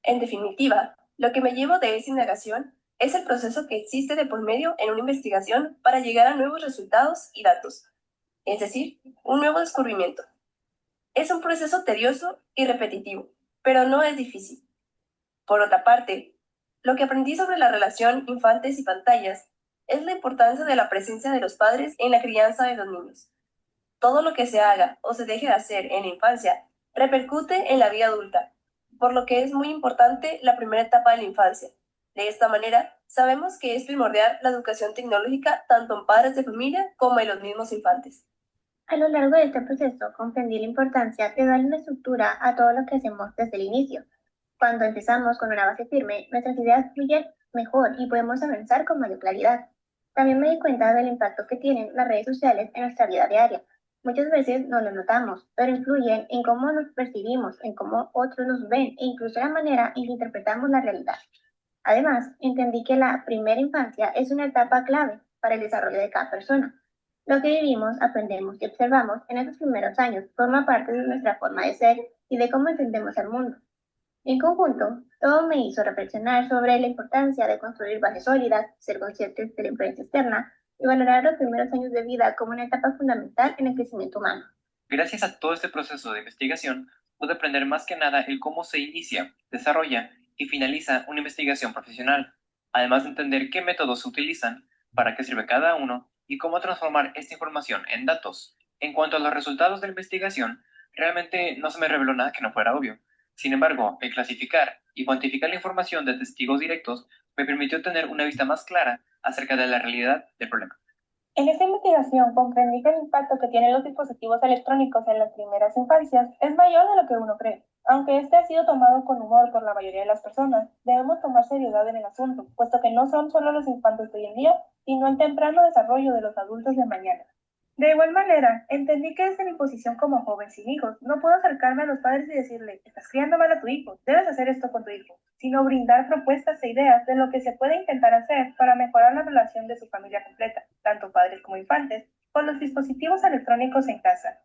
L: En definitiva, lo que me llevo de esa indagación es el proceso que existe de por medio en una investigación para llegar a nuevos resultados y datos, es decir, un nuevo descubrimiento. Es un proceso tedioso y repetitivo, pero no es difícil. Por otra parte, lo que aprendí sobre la relación infantes y pantallas es la importancia de la presencia de los padres en la crianza de los niños. Todo lo que se haga o se deje de hacer en la infancia repercute en la vida adulta, por lo que es muy importante la primera etapa de la infancia. De esta manera, sabemos que es primordial la educación tecnológica tanto en padres de familia como en los mismos infantes.
J: A lo largo de este proceso comprendí la importancia de darle una estructura a todo lo que hacemos desde el inicio. Cuando empezamos con una base firme, nuestras ideas fluyen mejor y podemos avanzar con mayor claridad. También me di cuenta del impacto que tienen las redes sociales en nuestra vida diaria. Muchas veces no lo notamos, pero influyen en cómo nos percibimos, en cómo otros nos ven e incluso la manera en que interpretamos la realidad. Además, entendí que la primera infancia es una etapa clave para el desarrollo de cada persona. Lo que vivimos, aprendemos y observamos en esos primeros años forma parte de nuestra forma de ser y de cómo entendemos el mundo. En conjunto, todo me hizo reflexionar sobre la importancia de construir bases sólidas, ser conscientes de la influencia externa y valorar los primeros años de vida como una etapa fundamental en el crecimiento humano.
I: Gracias a todo este proceso de investigación, pude aprender más que nada el cómo se inicia, desarrolla y finaliza una investigación profesional, además de entender qué métodos se utilizan, para qué sirve cada uno y cómo transformar esta información en datos. En cuanto a los resultados de la investigación, realmente no se me reveló nada que no fuera obvio. Sin embargo, el clasificar y cuantificar la información de testigos directos me permitió tener una vista más clara acerca de la realidad del problema.
L: En esta investigación comprendí que el impacto que tienen los dispositivos electrónicos en las primeras infancias es mayor de lo que uno cree. Aunque este ha sido tomado con humor por la mayoría de las personas, debemos tomar seriedad en el asunto, puesto que no son solo los infantes de hoy en día, sino el temprano desarrollo de los adultos de mañana. De igual manera, entendí que desde mi posición como joven sin hijos, no puedo acercarme a los padres y decirle, estás criando mal a tu hijo, debes hacer esto con tu hijo, sino brindar propuestas e ideas de lo que se puede intentar hacer para mejorar la relación de su familia completa, tanto padres como infantes, con los dispositivos electrónicos en casa.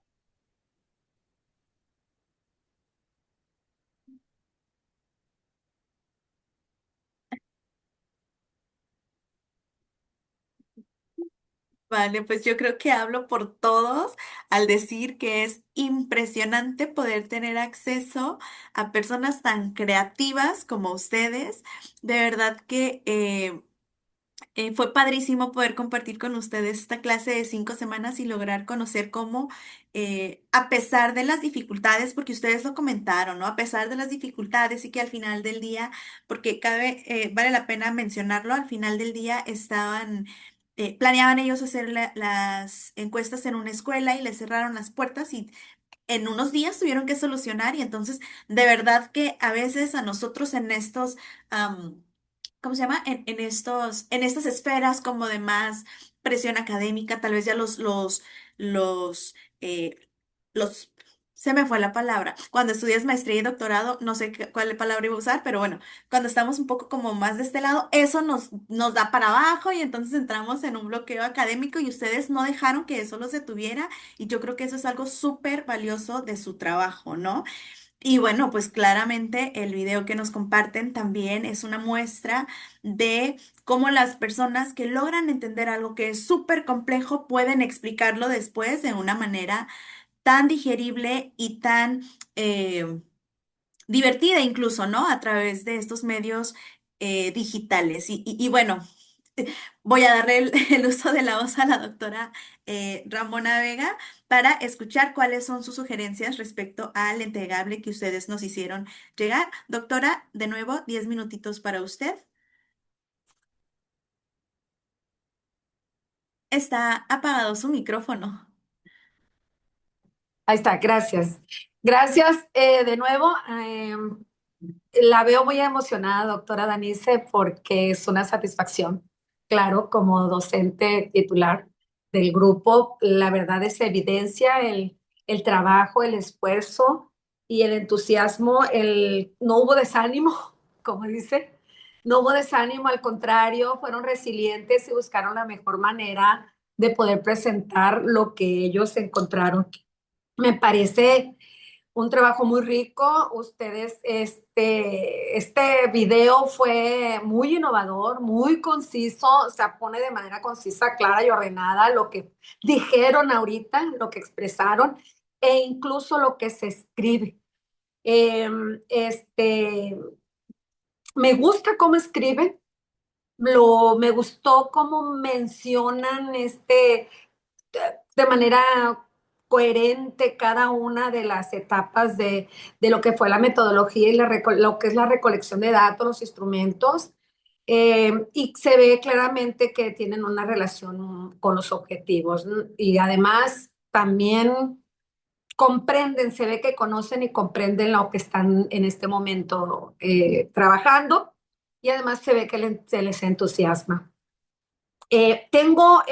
A: Vale, pues yo creo que hablo por todos al decir que es impresionante poder tener acceso a personas tan creativas como ustedes. De verdad que fue padrísimo poder compartir con ustedes esta clase de 5 semanas y lograr conocer cómo, a pesar de las dificultades, porque ustedes lo comentaron, ¿no? A pesar de las dificultades y que al final del día, porque vale la pena mencionarlo, al final del día planeaban ellos hacer las encuestas en una escuela y les cerraron las puertas y en unos días tuvieron que solucionar y entonces, de verdad que a veces a nosotros en estos... ¿cómo se llama? En estas esferas como de más presión académica, tal vez ya los, eh, los, se me fue la palabra. Cuando estudias maestría y doctorado, no sé cuál palabra iba a usar, pero bueno, cuando estamos un poco como más de este lado, eso nos da para abajo y entonces entramos en un bloqueo académico y ustedes no dejaron que eso los detuviera y yo creo que eso es algo súper valioso de su trabajo, ¿no? Y bueno, pues claramente el video que nos comparten también es una muestra de cómo las personas que logran entender algo que es súper complejo pueden explicarlo después de una manera tan digerible y tan, eh, divertida incluso, ¿no? A través de estos medios digitales. Y bueno, voy a darle el uso de la voz a la doctora Ramona Vega para escuchar cuáles son sus sugerencias respecto al entregable que ustedes nos hicieron llegar. Doctora, de nuevo, 10 minutitos para usted. Está apagado su micrófono.
D: Ahí está, gracias. Gracias de nuevo. La veo muy emocionada, doctora Danice, porque es una satisfacción. Claro, como docente titular del grupo, la verdad es evidencia el trabajo, el esfuerzo y el entusiasmo. No hubo desánimo, como dice, no hubo desánimo, al contrario, fueron resilientes y buscaron la mejor manera de poder presentar lo que ellos encontraron. Me parece un trabajo muy rico. Ustedes, este video fue muy innovador, muy conciso, o sea, pone de manera concisa, clara y ordenada lo que dijeron ahorita, lo que expresaron e incluso lo que se escribe. Eh, este, Me gusta cómo escriben, me gustó cómo mencionan de manera coherente cada una de las etapas de lo que fue la metodología y lo que es la recolección de datos, los instrumentos, y se ve claramente que tienen una relación con los objetivos, ¿no? Y además también comprenden, se ve que conocen y comprenden lo que están en este momento trabajando, y además se ve que se les entusiasma. Tengo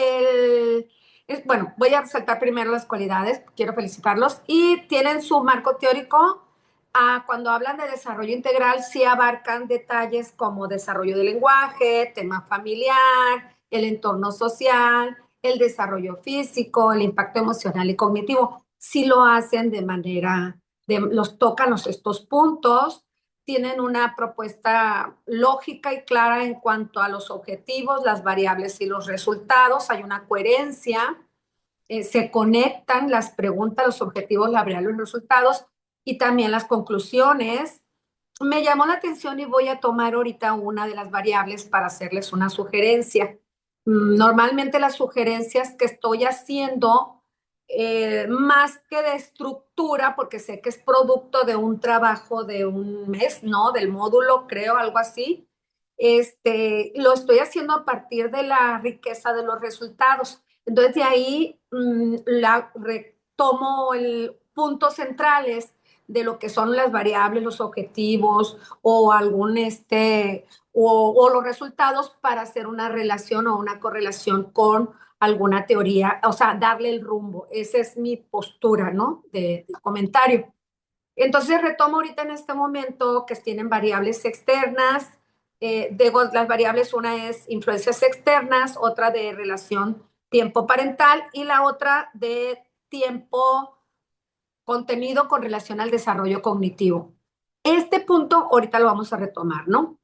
D: bueno, voy a resaltar primero las cualidades, quiero felicitarlos, y tienen su marco teórico. Cuando hablan de desarrollo integral, sí abarcan detalles como desarrollo del lenguaje, tema familiar, el entorno social, el desarrollo físico, el impacto emocional y cognitivo. Sí lo hacen de manera, los tocan estos puntos, tienen una propuesta lógica y clara en cuanto a los objetivos, las variables y los resultados. Hay una coherencia, se conectan las preguntas, los objetivos, las variables y los resultados y también las conclusiones. Me llamó la atención y voy a tomar ahorita una de las variables para hacerles una sugerencia. Normalmente las sugerencias que estoy haciendo, más que de estructura, porque sé que es producto de un trabajo de un mes, ¿no? Del módulo, creo, algo así. Lo estoy haciendo a partir de la riqueza de los resultados. Entonces, de ahí retomo puntos centrales de lo que son las variables, los objetivos o o los resultados para hacer una relación o una correlación con alguna teoría, o sea, darle el rumbo. Esa es mi postura, ¿no? De comentario. Entonces retomo ahorita en este momento que tienen variables externas. Las variables, una es influencias externas, otra de relación tiempo parental y la otra de tiempo contenido con relación al desarrollo cognitivo. Este punto ahorita lo vamos a retomar, ¿no?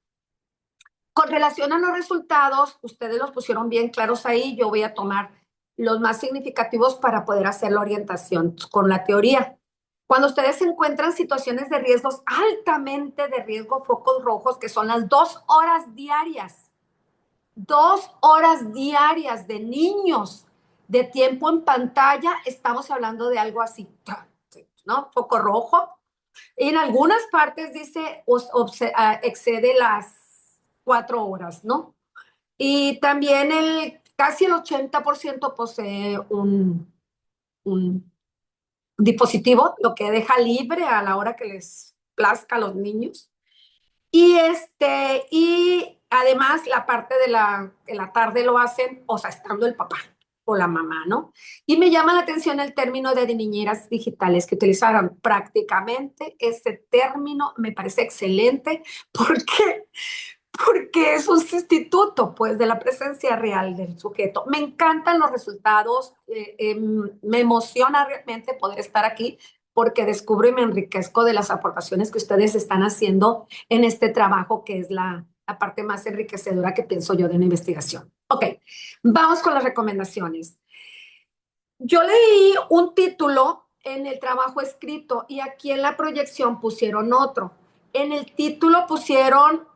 D: Con relación a los resultados, ustedes los pusieron bien claros ahí, yo voy a tomar los más significativos para poder hacer la orientación con la teoría. Cuando ustedes encuentran situaciones de riesgos altamente de riesgo, focos rojos, que son las 2 horas diarias, 2 horas diarias de niños de tiempo en pantalla, estamos hablando de algo así, ¿no? Foco rojo. En algunas partes dice excede las 4 horas, ¿no? Y también casi el 80% posee un dispositivo, lo que deja libre a la hora que les plazca a los niños. Y además la parte de la tarde lo hacen, o sea, estando el papá o la mamá, ¿no? Y me llama la atención el término de niñeras digitales que utilizaron. Prácticamente ese término me parece excelente porque es un sustituto, pues, de la presencia real del sujeto. Me encantan los resultados, me emociona realmente poder estar aquí porque descubro y me enriquezco de las aportaciones que ustedes están haciendo en este trabajo, que es la parte más enriquecedora que pienso yo de una investigación. Ok, vamos con las recomendaciones. Yo leí un título en el trabajo escrito y aquí en la proyección pusieron otro. En el título pusieron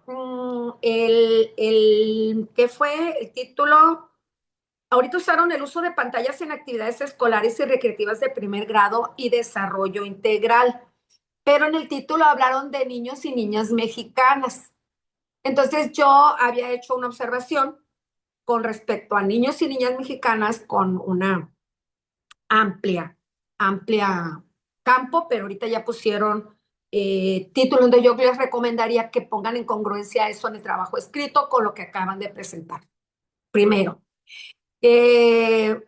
D: ¿qué fue? El título, ahorita usaron el uso de pantallas en actividades escolares y recreativas de primer grado y desarrollo integral, pero en el título hablaron de niños y niñas mexicanas. Entonces yo había hecho una observación con respecto a niños y niñas mexicanas con una amplia campo, pero ahorita ya pusieron títulos donde yo les recomendaría que pongan en congruencia eso en el trabajo escrito con lo que acaban de presentar. Primero, yo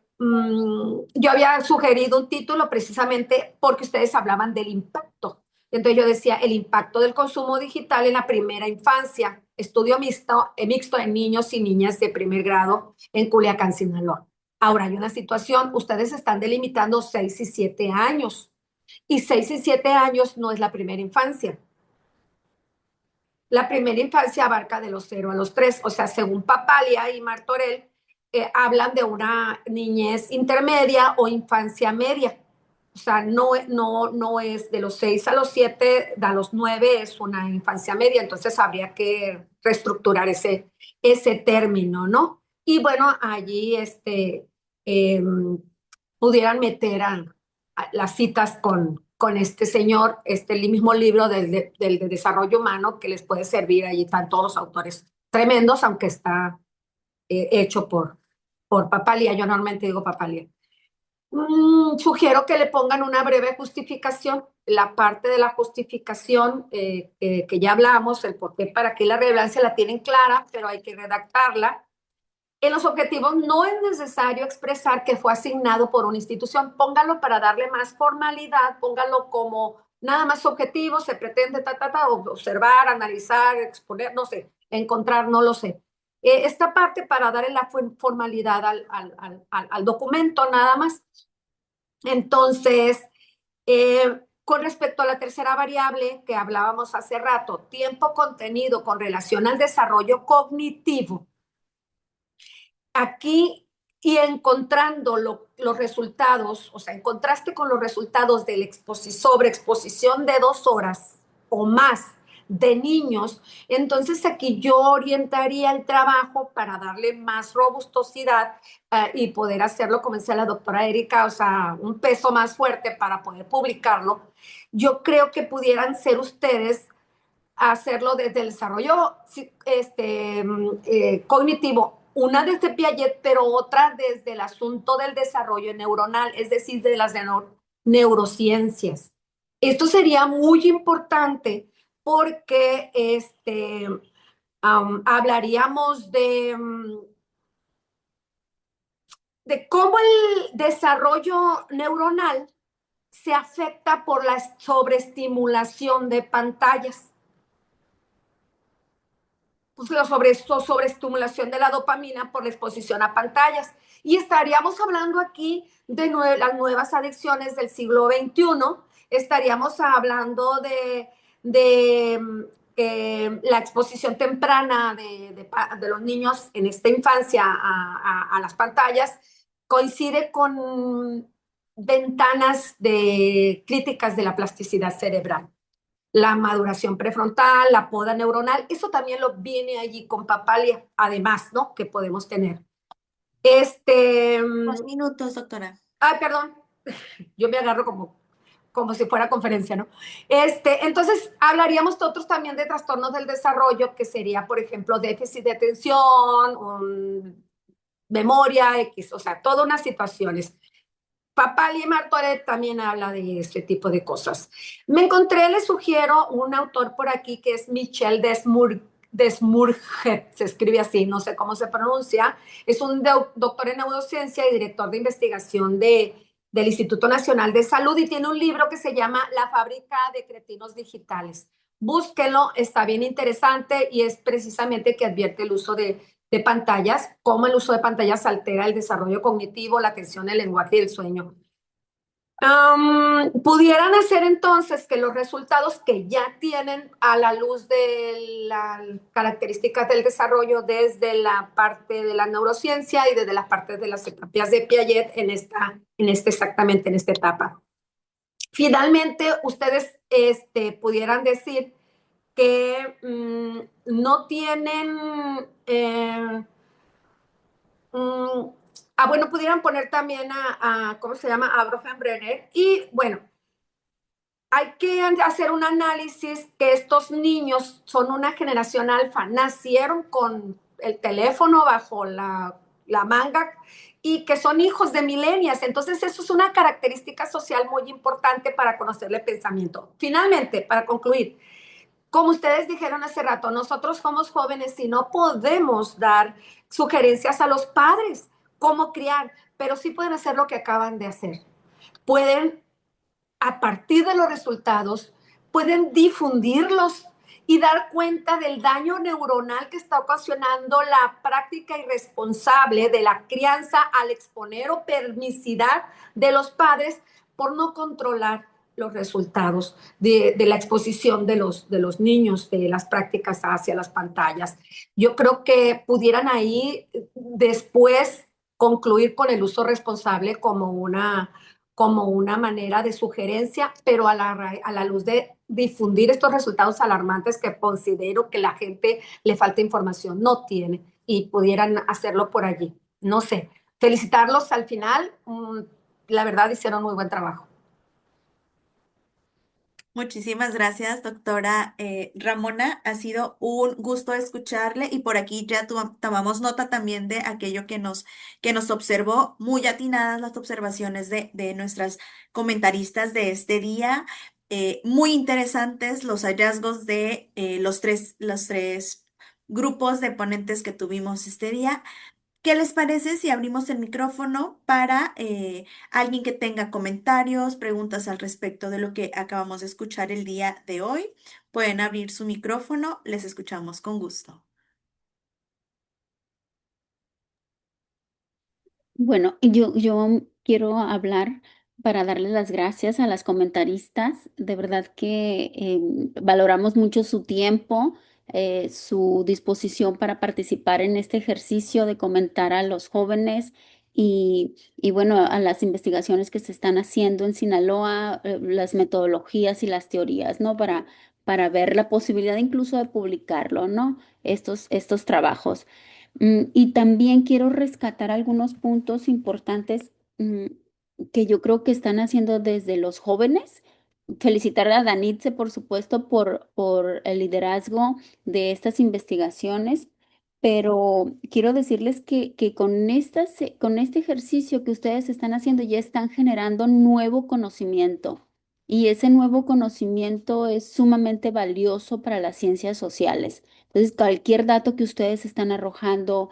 D: había sugerido un título precisamente porque ustedes hablaban del impacto. Entonces yo decía, el impacto del consumo digital en la primera infancia, estudio mixto en niños y niñas de primer grado en Culiacán, Sinaloa. Ahora hay una situación, ustedes están delimitando 6 y 7 años. Y 6 y 7 años no es la primera infancia. La primera infancia abarca de los 0 a los 3. O sea, según Papalia y Martorell, hablan de una niñez intermedia o infancia media. O sea, no es de los 6 a los 7, a los 9 es una infancia media. Entonces habría que reestructurar ese término, ¿no? Y bueno, allí eh, pudieran meter a las citas con este señor, el mismo libro del desarrollo humano que les puede servir. Allí están todos los autores tremendos, aunque está hecho por Papalia. Yo normalmente digo Papalia. Sugiero que le pongan una breve justificación. La parte de la justificación que ya hablamos, el por qué, para qué, la relevancia la tienen clara, pero hay que redactarla. En los objetivos no es necesario expresar que fue asignado por una institución. Póngalo para darle más formalidad, póngalo como nada más objetivo, se pretende observar, analizar, exponer, no sé, encontrar, no lo sé. Esta parte para darle la formalidad al documento, nada más. Entonces, con respecto a la tercera variable que hablábamos hace rato, tiempo contenido con relación al desarrollo cognitivo. Aquí y encontrando los resultados, o sea, en contraste con los resultados de la sobreexposición de 2 horas o más de niños, entonces aquí yo orientaría el trabajo para darle más robustosidad y poder hacerlo, como decía la doctora Erika, o sea, un peso más fuerte para poder publicarlo. Yo creo que pudieran ser ustedes hacerlo desde el desarrollo cognitivo, una desde Piaget, pero otra desde el asunto del desarrollo neuronal, es decir, de las neurociencias. Esto sería muy importante porque hablaríamos de cómo el desarrollo neuronal se afecta por la sobreestimulación de pantallas. Pues la sobreestimulación de la dopamina por la exposición a pantallas. Y estaríamos hablando aquí de las nuevas adicciones del siglo XXI, estaríamos hablando de la exposición temprana de los niños en esta infancia a las pantallas, coincide con ventanas críticas de la plasticidad cerebral. La maduración prefrontal, la poda neuronal, eso también lo viene allí con Papalia, además, ¿no? Que podemos tener.
A: 2 minutos, doctora.
D: Ay, perdón, yo me agarro como si fuera conferencia, ¿no? Entonces, hablaríamos nosotros también de trastornos del desarrollo, que sería, por ejemplo, déficit de atención, memoria, o sea, todas unas situaciones. Papalia y Martorell también habla de este tipo de cosas. Les sugiero un autor por aquí que es Michel Desmourget, se escribe así, no sé cómo se pronuncia. Es un doctor en neurociencia y director de investigación del Instituto Nacional de Salud y tiene un libro que se llama La fábrica de cretinos digitales. Búsquenlo, está bien interesante y es precisamente que advierte el uso de pantallas, cómo el uso de pantallas altera el desarrollo cognitivo, la atención, el lenguaje y el sueño. Pudieran hacer entonces que los resultados que ya tienen a la luz de las características del desarrollo desde la parte de la neurociencia y desde las partes de las terapias de Piaget exactamente en esta etapa. Finalmente, ustedes pudieran decir que no tienen, bueno, pudieran poner también ¿cómo se llama? A Brenner. Y bueno, hay que hacer un análisis que estos niños son una generación alfa, nacieron con el teléfono bajo la manga y que son hijos de millennials. Entonces, eso es una característica social muy importante para conocerle pensamiento. Finalmente, para concluir, como ustedes dijeron hace rato, nosotros somos jóvenes y no podemos dar sugerencias a los padres cómo criar, pero sí pueden hacer lo que acaban de hacer. Pueden, a partir de los resultados, pueden difundirlos y dar cuenta del daño neuronal que está ocasionando la práctica irresponsable de la crianza al exponer o permisidad de los padres por no controlar los resultados de la exposición de los niños, de las prácticas hacia las pantallas. Yo creo que pudieran ahí después concluir con el uso responsable como una manera de sugerencia, pero a la luz de difundir estos resultados alarmantes que considero que la gente le falta información, no tiene, y pudieran hacerlo por allí. No sé, felicitarlos al final, la verdad hicieron muy buen trabajo.
A: Muchísimas gracias, doctora Ramona. Ha sido un gusto escucharle y por aquí ya tomamos nota también de aquello que nos observó. Muy atinadas las observaciones de nuestras comentaristas de este día. Muy interesantes los hallazgos de los tres grupos de ponentes que tuvimos este día. ¿Qué les parece si abrimos el micrófono para alguien que tenga comentarios, preguntas al respecto de lo que acabamos de escuchar el día de hoy? Pueden abrir su micrófono, les escuchamos con gusto.
F: Bueno, yo quiero hablar para darles las gracias a las comentaristas. De verdad que valoramos mucho su tiempo, su disposición para participar en este ejercicio de comentar a los jóvenes y bueno, a las investigaciones que se están haciendo en Sinaloa, las metodologías y las teorías, ¿no? Para ver la posibilidad incluso de publicarlo, ¿no? Estos trabajos. Y también quiero rescatar algunos puntos importantes que yo creo que están haciendo desde los jóvenes. Felicitar a Danitze, por supuesto, por el liderazgo de estas investigaciones, pero quiero decirles que con este ejercicio que ustedes están haciendo ya están generando nuevo conocimiento. Y ese nuevo conocimiento es sumamente valioso para las ciencias sociales. Entonces, cualquier dato que ustedes están arrojando,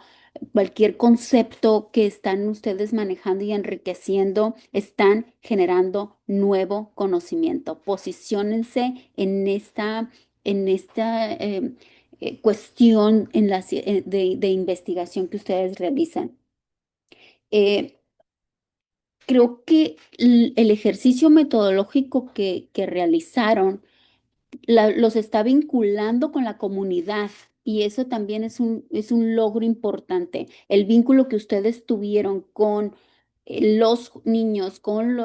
F: cualquier concepto que están ustedes manejando y enriqueciendo, están generando nuevo conocimiento. Posiciónense en esta cuestión de investigación que ustedes realizan. Creo que el ejercicio metodológico que realizaron los está vinculando con la comunidad y eso también es un logro importante. El vínculo que ustedes tuvieron con los niños, con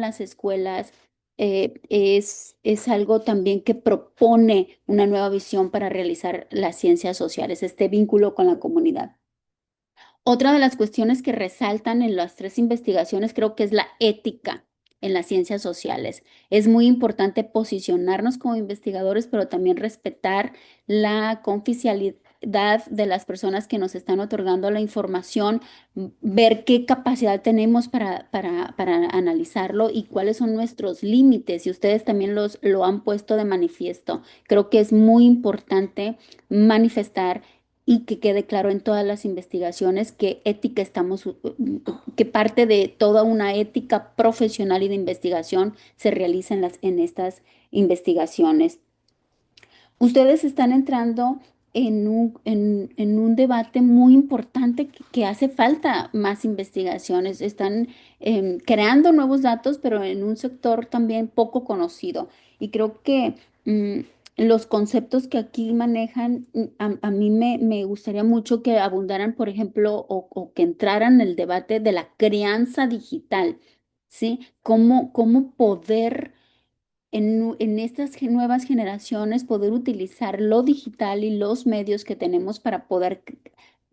F: las escuelas, es algo también que propone una nueva visión para realizar las ciencias sociales, este vínculo con la comunidad. Otra de las cuestiones que resaltan en las tres investigaciones creo que es la ética en las ciencias sociales. Es muy importante posicionarnos como investigadores, pero también respetar la confidencialidad de las personas que nos están otorgando la información, ver qué capacidad tenemos para analizarlo y cuáles son nuestros límites. Y ustedes también lo han puesto de manifiesto. Creo que es muy importante manifestar y que quede claro en todas las investigaciones que ética que parte de toda una ética profesional y de investigación se realiza en estas investigaciones. Ustedes están entrando en un debate muy importante que hace falta más investigaciones. Están creando nuevos datos, pero en un sector también poco conocido. Y creo que los conceptos que aquí manejan, a mí me gustaría mucho que abundaran, por ejemplo, o que entraran en el debate de la crianza digital, ¿sí? ¿Cómo poder en estas nuevas generaciones poder utilizar lo digital y los medios que tenemos para poder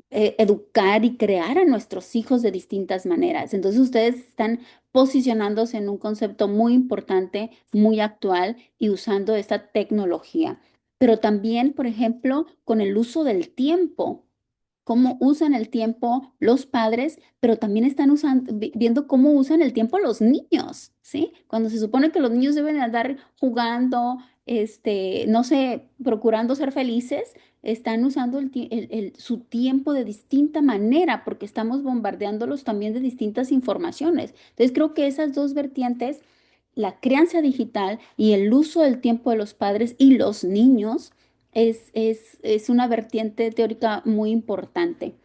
F: educar y crear a nuestros hijos de distintas maneras. Entonces ustedes están posicionándose en un concepto muy importante, muy actual y usando esta tecnología. Pero también, por ejemplo, con el uso del tiempo, cómo usan el tiempo los padres, pero también están viendo cómo usan el tiempo los niños, ¿sí? Cuando se supone que los niños deben andar jugando, no sé, procurando ser felices, están usando su tiempo de distinta manera porque estamos bombardeándolos también de distintas informaciones. Entonces creo que esas dos vertientes, la crianza digital y el uso del tiempo de los padres y los niños, es una vertiente teórica muy importante.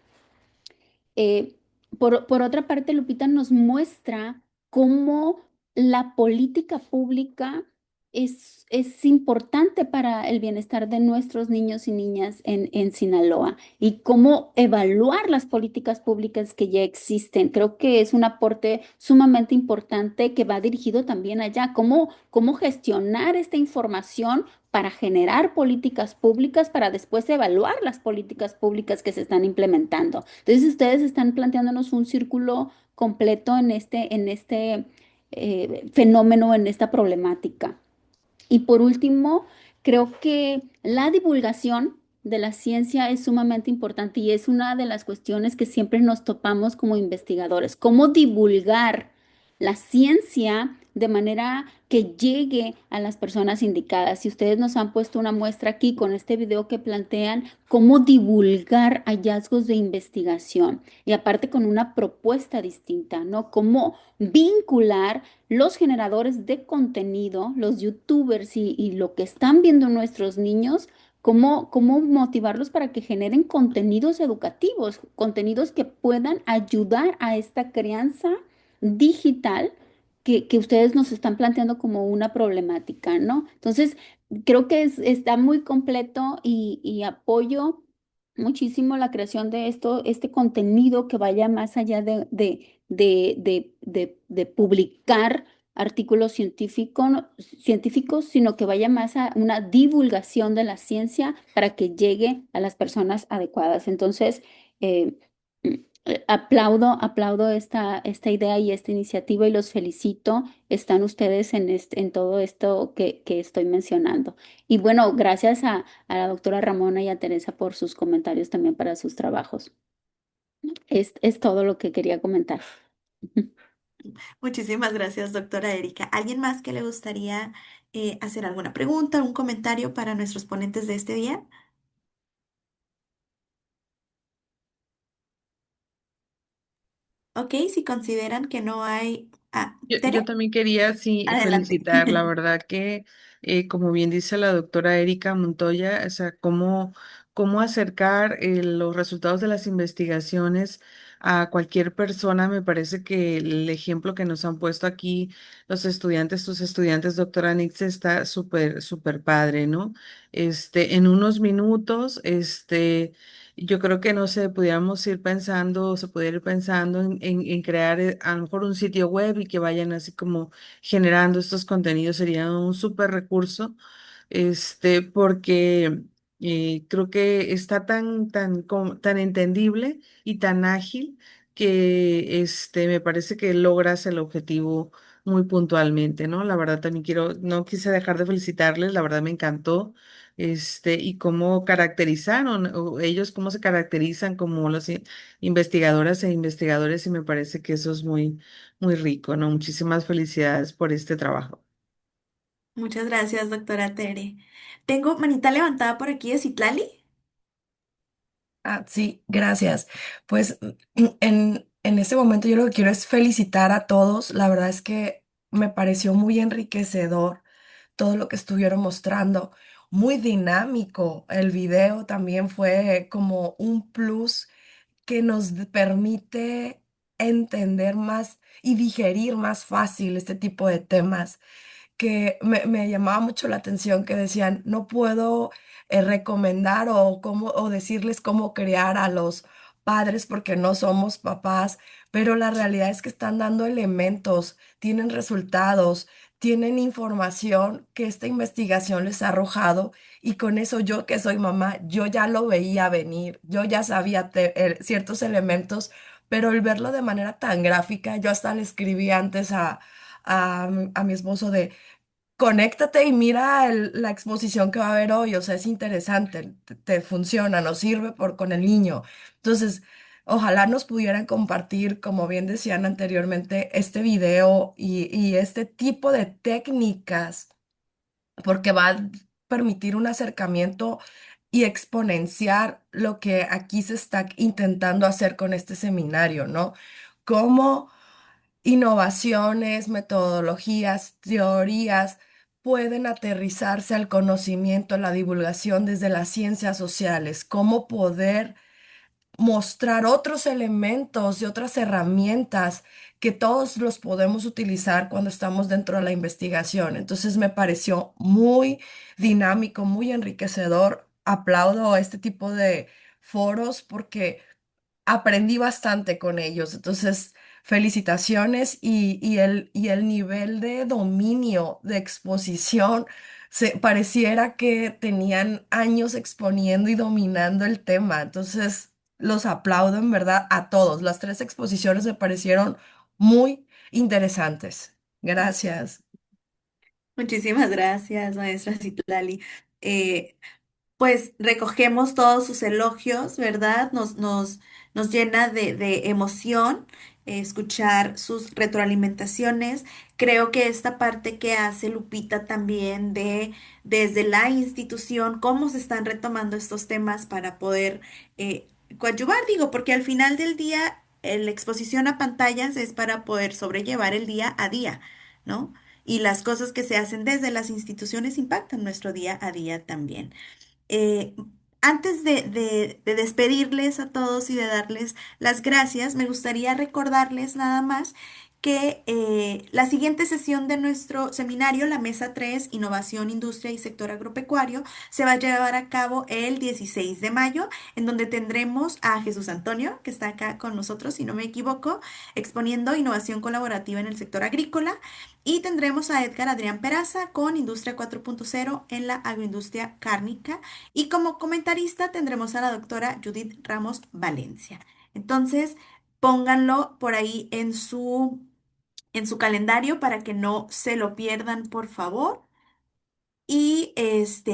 F: Eh, por otra parte, Lupita nos muestra cómo la política pública es importante para el bienestar de nuestros niños y niñas en Sinaloa y cómo evaluar las políticas públicas que ya existen. Creo que es un aporte sumamente importante que va dirigido también allá, cómo gestionar esta información para generar políticas públicas, para después evaluar las políticas públicas que se están implementando. Entonces, ustedes están planteándonos un círculo completo en este fenómeno, en esta problemática. Y por último, creo que la divulgación de la ciencia es sumamente importante y es una de las cuestiones que siempre nos topamos como investigadores. ¿Cómo divulgar la ciencia de manera que llegue a las personas indicadas? Si ustedes nos han puesto una muestra aquí con este video que plantean cómo divulgar hallazgos de investigación y aparte con una propuesta distinta, ¿no? Cómo vincular los generadores de contenido, los youtubers y lo que están viendo nuestros niños, cómo motivarlos para que generen contenidos educativos, contenidos que puedan ayudar a esta crianza digital que ustedes nos están planteando como una problemática, ¿no? Entonces, creo que está muy completo y apoyo muchísimo la creación de este contenido que vaya más allá de publicar artículos científicos, sino que vaya más a una divulgación de la ciencia para que llegue a las personas adecuadas. Entonces, eh, aplaudo esta idea y esta iniciativa y los felicito. Están ustedes en todo esto que estoy mencionando. Y bueno, gracias a la doctora Ramona y a Teresa por sus comentarios también para sus trabajos. Es todo lo que quería comentar.
A: Muchísimas gracias, doctora Erika. ¿Alguien más que le gustaría hacer alguna pregunta, algún comentario para nuestros ponentes de este día? Ok, si consideran que no hay... Ah,
H: Yo
A: Tere,
H: también quería, sí,
A: adelante.
H: felicitar, la verdad que, como bien dice la doctora Erika Montoya, o sea, cómo acercar los resultados de las investigaciones a cualquier persona, me parece que el ejemplo que nos han puesto aquí los estudiantes, tus estudiantes, doctora Nix, está súper, súper padre, ¿no? En unos minutos, yo creo que no sé, pudiéramos ir pensando, se pudiera ir pensando en crear a lo mejor un sitio web y que vayan así como generando estos contenidos, sería un súper recurso, porque creo que está tan entendible y tan ágil que me parece que logras el objetivo muy puntualmente, ¿no? La verdad también no quise dejar de felicitarles, la verdad me encantó y cómo caracterizaron, o ellos cómo se caracterizan como los investigadoras e investigadores, y me parece que eso es muy, muy rico, ¿no? Muchísimas felicidades por este trabajo.
A: Muchas gracias, doctora Tere. Tengo manita levantada por aquí de Citlali.
N: Ah, sí, gracias. Pues en este momento yo lo que quiero es felicitar a todos. La verdad es que me pareció muy enriquecedor todo lo que estuvieron mostrando. Muy dinámico. El video también fue como un plus que nos permite entender más y digerir más fácil este tipo de temas que me llamaba mucho la atención que decían, no puedo recomendar o decirles cómo crear a los padres porque no somos papás, pero la realidad es que están dando elementos, tienen resultados, tienen información que esta investigación les ha arrojado y con eso yo que soy mamá, yo ya lo veía venir, yo ya sabía ciertos elementos, pero el verlo de manera tan gráfica, yo hasta le escribí antes a mi esposo de conéctate y mira la exposición que va a haber hoy, o sea, es interesante, te funciona, nos sirve con el niño. Entonces, ojalá nos pudieran compartir, como bien decían anteriormente, este video y este tipo de técnicas, porque va a permitir un acercamiento y exponenciar lo que aquí se está intentando hacer con este seminario, ¿no? Cómo innovaciones, metodologías, teorías pueden aterrizarse al conocimiento, a la divulgación desde las ciencias sociales, cómo poder mostrar otros elementos y otras herramientas que todos los podemos utilizar cuando estamos dentro de la investigación. Entonces me pareció muy dinámico, muy enriquecedor. Aplaudo este tipo de foros porque aprendí bastante con ellos. Entonces, felicitaciones y el nivel de dominio, de exposición, pareciera que tenían años exponiendo y dominando el tema. Entonces, los aplaudo en verdad a todos. Las tres exposiciones me parecieron muy interesantes. Gracias.
A: Muchísimas gracias, maestra Citlali. Eh, Pues recogemos todos sus elogios, ¿verdad? Nos llena de emoción escuchar sus retroalimentaciones. Creo que esta parte que hace Lupita también de desde la institución, cómo se están retomando estos temas para poder coadyuvar, digo, porque al final del día la exposición a pantallas es para poder sobrellevar el día a día, ¿no? Y las cosas que se hacen desde las instituciones impactan nuestro día a día también. Eh, Antes de despedirles a todos y de darles las gracias, me gustaría recordarles nada más que la siguiente sesión de nuestro seminario, la Mesa 3, Innovación, Industria y Sector Agropecuario, se va a llevar a cabo el 16 de mayo, en donde tendremos a Jesús Antonio, que está acá con nosotros, si no me equivoco, exponiendo innovación colaborativa en el sector agrícola. Y tendremos a Edgar Adrián Peraza con Industria 4.0 en la agroindustria cárnica. Y como comentarista tendremos a la doctora Judith Ramos Valencia. Entonces, pónganlo por ahí en su calendario para que no se lo pierdan, por favor. Y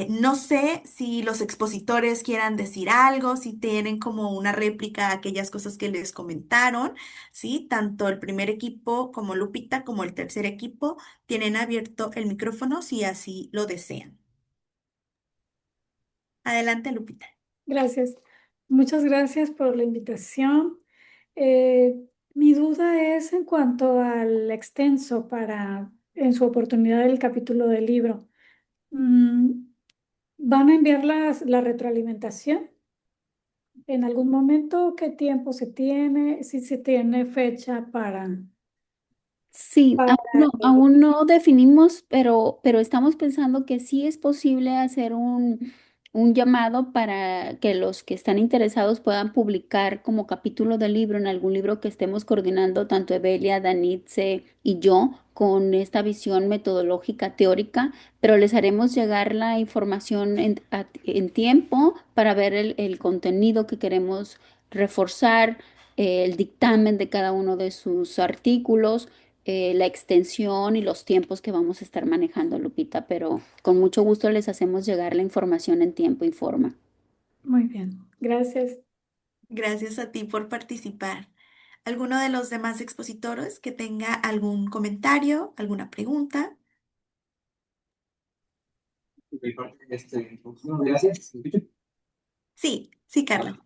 A: no sé si los expositores quieran decir algo, si tienen como una réplica a aquellas cosas que les comentaron, ¿sí? Tanto el primer equipo como Lupita como el tercer equipo tienen abierto el micrófono si así lo desean. Adelante, Lupita.
E: Gracias. Muchas gracias por la invitación. Eh, Mi duda es en cuanto al extenso en su oportunidad del capítulo del libro. Mm, ¿Van a enviar la retroalimentación en algún momento? ¿Qué tiempo se tiene? Si se tiene fecha
F: Sí,
E: para
F: aún no definimos, pero estamos pensando que sí es posible hacer un llamado para que los que están interesados puedan publicar como capítulo del libro en algún libro que estemos coordinando, tanto Evelia, Danitze y yo, con esta visión metodológica teórica, pero les haremos llegar la información en tiempo para ver el contenido que queremos reforzar, el dictamen de cada uno de sus artículos, la extensión y los tiempos que vamos a estar manejando, Lupita, pero con mucho gusto les hacemos llegar la información en tiempo y forma.
E: Muy bien, gracias.
A: Gracias a ti por participar. ¿Alguno de los demás expositores que tenga algún comentario, alguna pregunta?
I: De mi parte, gracias. ¿Me escuchan?
A: Sí, sí, Carla.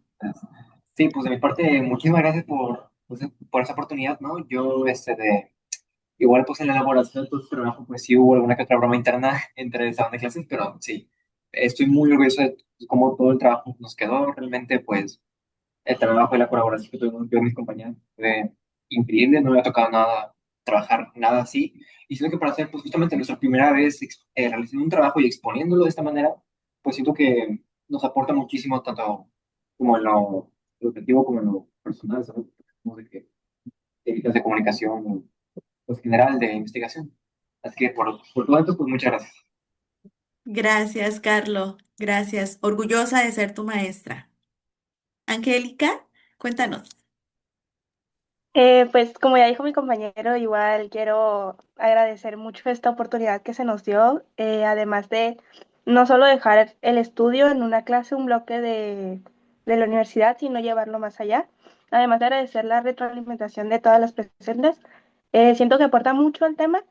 I: Sí, pues de mi parte, muchísimas gracias por esa oportunidad, ¿no? Yo, igual, pues en la elaboración de todo este trabajo, pues sí hubo alguna que otra broma interna entre el salón de clases, pero sí, estoy muy orgulloso de cómo todo el trabajo nos quedó. Realmente, pues, el trabajo y la colaboración que tuvimos yo y mis compañeros fue increíble, no me ha tocado nada, trabajar nada así. Y siento que para hacer, pues, justamente nuestra primera vez realizando un trabajo y exponiéndolo de esta manera, pues siento que nos aporta muchísimo, tanto como en lo educativo como en lo personal, ¿sabes? Como de que técnicas de comunicación, o, pues general de investigación. Así que por todo esto, pues muchas gracias.
A: Gracias, Carlos. Gracias. Orgullosa de ser tu maestra. Angélica, cuéntanos.
O: Pues como ya dijo mi compañero, igual quiero agradecer mucho esta oportunidad que se nos dio, además de no solo dejar el estudio en una clase, un bloque de la universidad, sino llevarlo más allá. Además de agradecer la retroalimentación de todas las presentes, siento que aporta mucho al tema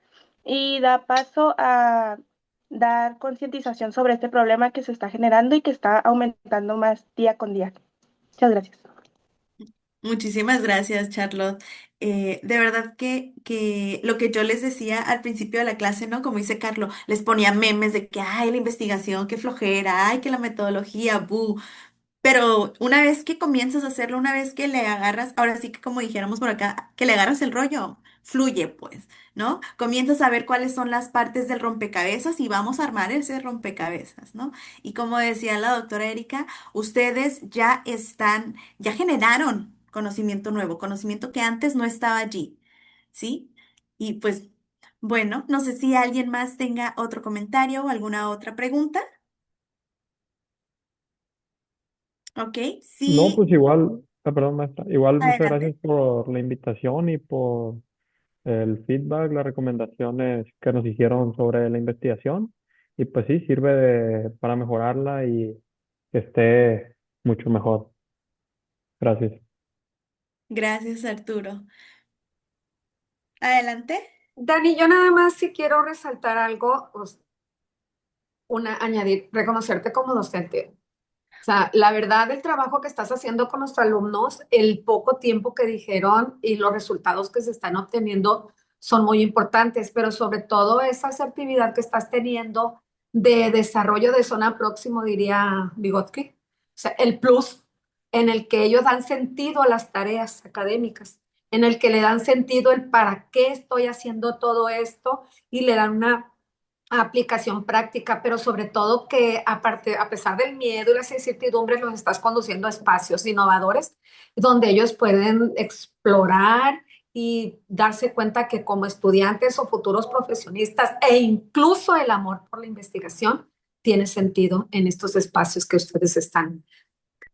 O: y da paso a dar concientización sobre este problema que se está generando y que está aumentando más día con día. Muchas gracias.
A: Muchísimas gracias, Charlotte. De verdad que lo que yo les decía al principio de la clase, ¿no? Como dice Carlos, les ponía memes de que, ay, la investigación, qué flojera, ay, que la metodología, bu. Pero una vez que comienzas a hacerlo, una vez que le agarras, ahora sí que como dijéramos por acá, que le agarras el rollo, fluye pues, ¿no? Comienzas a ver cuáles son las partes del rompecabezas y vamos a armar ese rompecabezas, ¿no? Y como decía la doctora Erika, ustedes ya están, ya generaron conocimiento nuevo, conocimiento que antes no estaba allí, ¿sí? Y pues, bueno, no sé si alguien más tenga otro comentario o alguna otra pregunta. Ok,
B: No,
A: sí,
B: pues igual, perdón, maestra, igual muchas
A: adelante.
B: gracias por la invitación y por el feedback, las recomendaciones que nos hicieron sobre la investigación. Y pues sí, sirve para mejorarla y que esté mucho mejor. Gracias.
A: Gracias, Arturo. Adelante.
D: Dani, yo nada más si quiero resaltar algo, pues, añadir, reconocerte como docente. O sea, la verdad, el trabajo que estás haciendo con los alumnos, el poco tiempo que dijeron y los resultados que se están obteniendo son muy importantes, pero sobre todo esa asertividad que estás teniendo de desarrollo de zona próximo, diría Vygotsky. O sea, el plus en el que ellos dan sentido a las tareas académicas, en el que le dan sentido el para qué estoy haciendo todo esto y le dan una aplicación práctica, pero sobre todo que aparte, a pesar del miedo y las incertidumbres, los estás conduciendo a espacios innovadores donde ellos pueden explorar y darse cuenta que como estudiantes o futuros profesionistas e incluso el amor por la investigación tiene sentido en estos espacios que ustedes están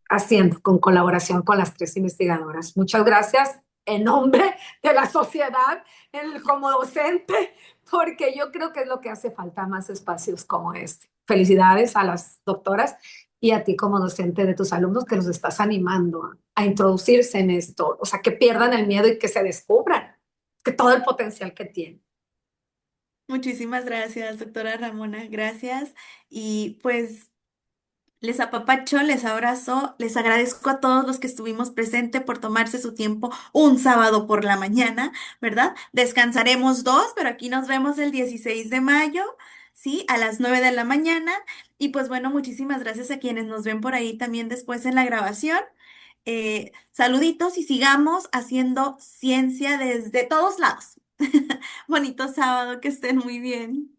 D: haciendo con colaboración con las tres investigadoras. Muchas gracias en nombre de la sociedad, como docente, porque yo creo que es lo que hace falta, más espacios como este. Felicidades a las doctoras y a ti como docente de tus alumnos que los estás animando a introducirse en esto, o sea, que pierdan el miedo y que se descubran que todo el potencial que tienen.
A: Muchísimas gracias, doctora Ramona. Gracias. Y pues les apapacho, les abrazo, les agradezco a todos los que estuvimos presentes por tomarse su tiempo un sábado por la mañana, ¿verdad? Descansaremos dos, pero aquí nos vemos el 16 de mayo, ¿sí? A las 9 de la mañana. Y pues bueno, muchísimas gracias a quienes nos ven por ahí también después en la grabación. Saluditos y sigamos haciendo ciencia desde todos lados. Bonito sábado, que estén muy bien.